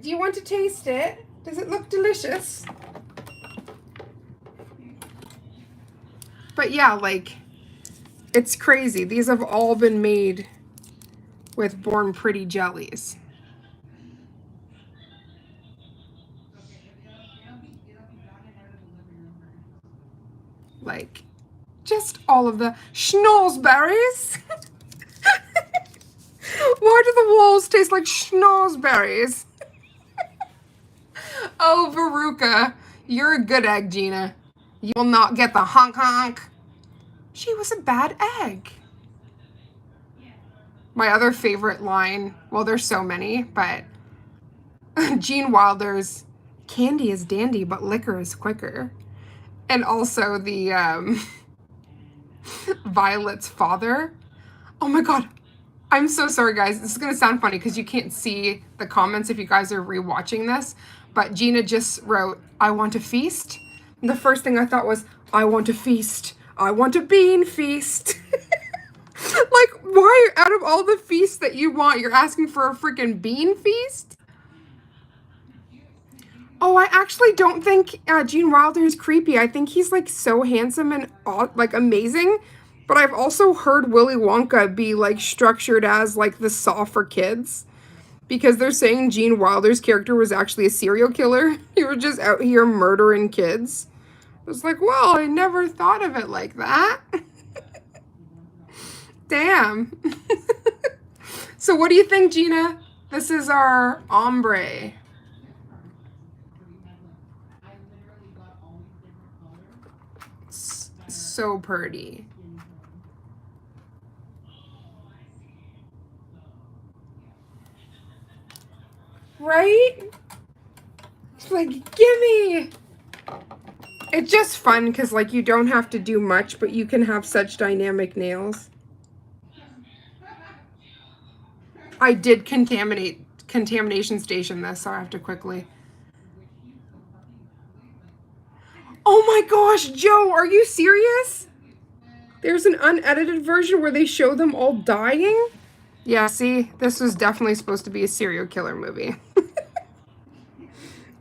Do you want to taste it? Does it look delicious? But yeah, like, it's crazy. These have all been made with Born Pretty jellies. Like, just all of the schnozberries. Why do the walls taste like schnozberries? Oh, Veruca, you're a good egg, Gina. You will not get the honk honk. She was a bad egg. My other favorite line, well, there's so many, but Gene Wilder's candy is dandy, but liquor is quicker. And also the Violet's father. Oh my God. I'm so sorry, guys. This is going to sound funny because you can't see the comments if you guys are rewatching this. But Gina just wrote, I want to feast. And the first thing I thought was, I want to feast. I want a bean feast. Like, why out of all the feasts that you want, you're asking for a freaking bean feast? Oh, I actually don't think Gene Wilder is creepy. I think he's like so handsome and like amazing. But I've also heard Willy Wonka be like structured as like the Saw for kids. Because they're saying Gene Wilder's character was actually a serial killer. He was just out here murdering kids. I was like, well, I never thought of it like that. Damn. So what do you think, Gina? This is our ombre. It's so pretty. Right? It's like, gimme! It's just fun because, like, you don't have to do much, but you can have such dynamic nails. I did contamination station this, so I have to quickly. Oh my gosh, Joe, are you serious? There's an unedited version where they show them all dying. Yeah, see, this was definitely supposed to be a serial killer movie.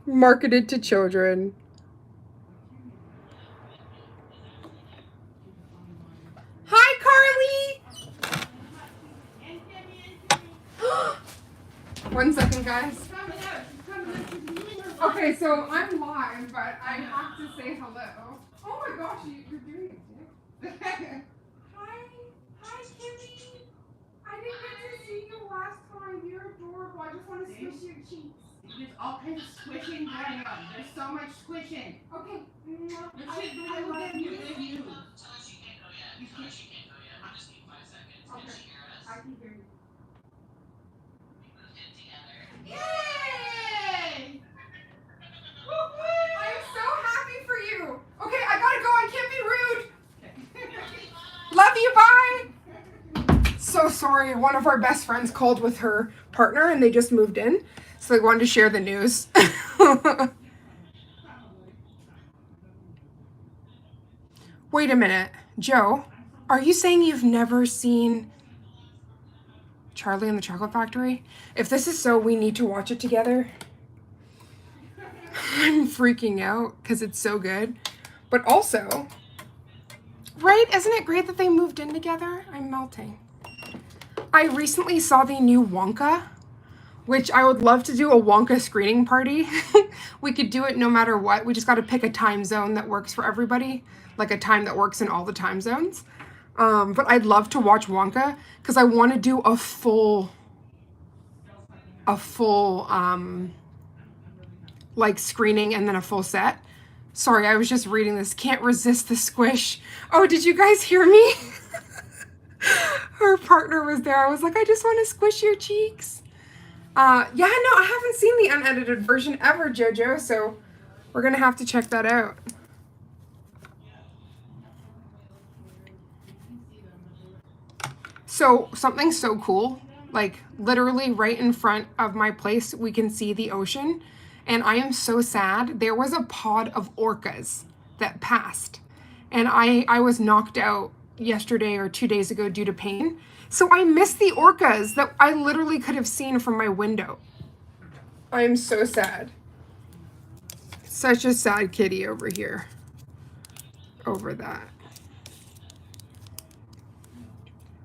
Marketed to children. Hi, Carly! 1 second, guys. Okay, so I'm live, but I have to say hello. Oh my gosh, you're doing it. Hi, Kimmy. I didn't get to see you last time. You're adorable. I just want to squish your cheeks. There's all kinds of squishing going on. There's so much squishing. Okay. I love you. You can't. Okay. I can hear you. Yay! I'm so happy for you. Okay, I gotta go. I can't be rude. Love you. Bye. So sorry. One of our best friends called with her partner and they just moved in. So they wanted to share the news. Wait a minute. Joe, are you saying you've never seen Charlie and the Chocolate Factory? If this is so, we need to watch it together. I'm freaking out because it's so good. But also, right? Isn't it great that they moved in together? I'm melting. I recently saw the new Wonka, which I would love to do a Wonka screening party. We could do it no matter what. We just got to pick a time zone that works for everybody, like a time that works in all the time zones. But I'd love to watch Wonka because I want to do a full like screening and then a full set. Sorry, I was just reading this. Can't resist the squish. Oh, did you guys hear me? Her partner was there. I was like, I just want to squish your cheeks. Yeah, no, I haven't seen the unedited version ever, JoJo, so we're going to have to check that out. So, something so cool, like literally right in front of my place, we can see the ocean. And I am so sad. There was a pod of orcas that passed. And I was knocked out yesterday or 2 days ago due to pain. So I missed the orcas that I literally could have seen from my window. I am so sad. Such a sad kitty over here. Over that.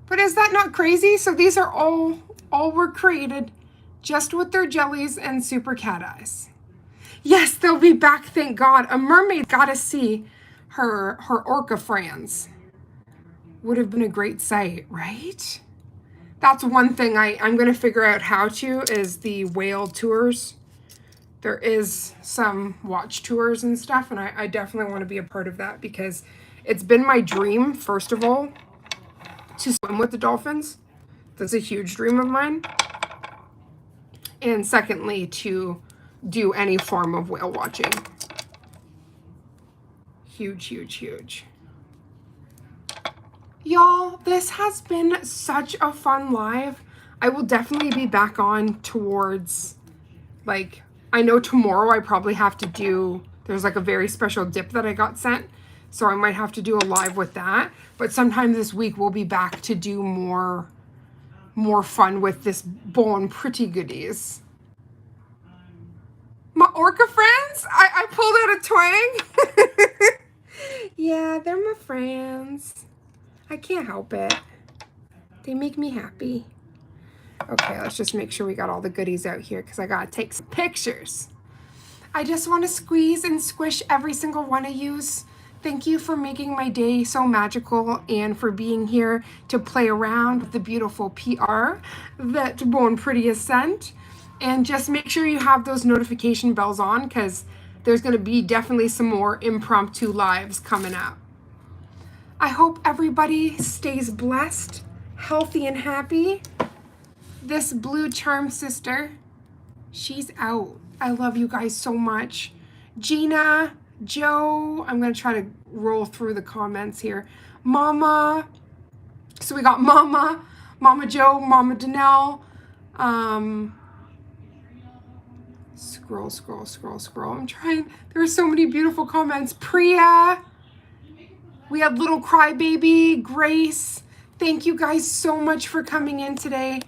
But is that not crazy? So these are all were created just with their jellies and super cat eyes. Yes, they'll be back, thank God. A mermaid got to see her orca friends. Would have been a great sight, right? That's one thing I'm going to figure out how to is the whale tours. There is some watch tours and stuff, and I definitely want to be a part of that because it's been my dream, first of all, to swim with the dolphins. That's a huge dream of mine. And secondly, to do any form of whale watching. Huge, huge, huge. Y'all, this has been such a fun live. I will definitely be back on towards, like, I know tomorrow I probably have to do, there's like a very special dip that I got sent. So I might have to do a live with that. But sometime this week we'll be back to do more fun with this Bon Pretty goodies. My orca friends? I pulled out a twang. Yeah, they're my friends. I can't help it. They make me happy. Okay, let's just make sure we got all the goodies out here because I gotta take some pictures. I just want to squeeze and squish every single one of yous. Thank you for making my day so magical and for being here to play around with the beautiful PR that Bon Pretty has sent. And just make sure you have those notification bells on because there's going to be definitely some more impromptu lives coming up. I hope everybody stays blessed, healthy, and happy. This blue charm sister, she's out. I love you guys so much. Gina, Joe, I'm going to try to roll through the comments here. Mama, so we got Mama Joe, Mama Danelle, scroll. I'm trying. There are so many beautiful comments. Priya. We had little crybaby, Grace. Thank you guys so much for coming in today.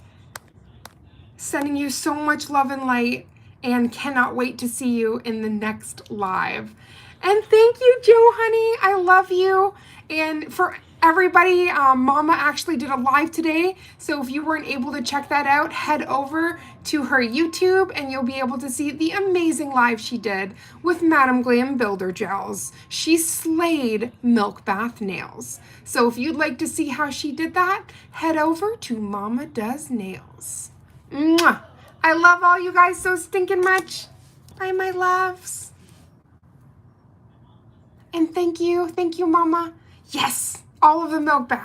Sending you so much love and light, and cannot wait to see you in the next live. And thank you, Joe, honey. I love you. And for everybody, Mama actually did a live today. So if you weren't able to check that out, head over to her YouTube and you'll be able to see the amazing live she did with Madam Glam Builder Gels. She slayed Milk Bath Nails. So if you'd like to see how she did that, head over to Mama Does Nails. Mwah! I love all you guys so stinking much. Bye, my loves. And thank you, Mama. Yes, all of the milk bath.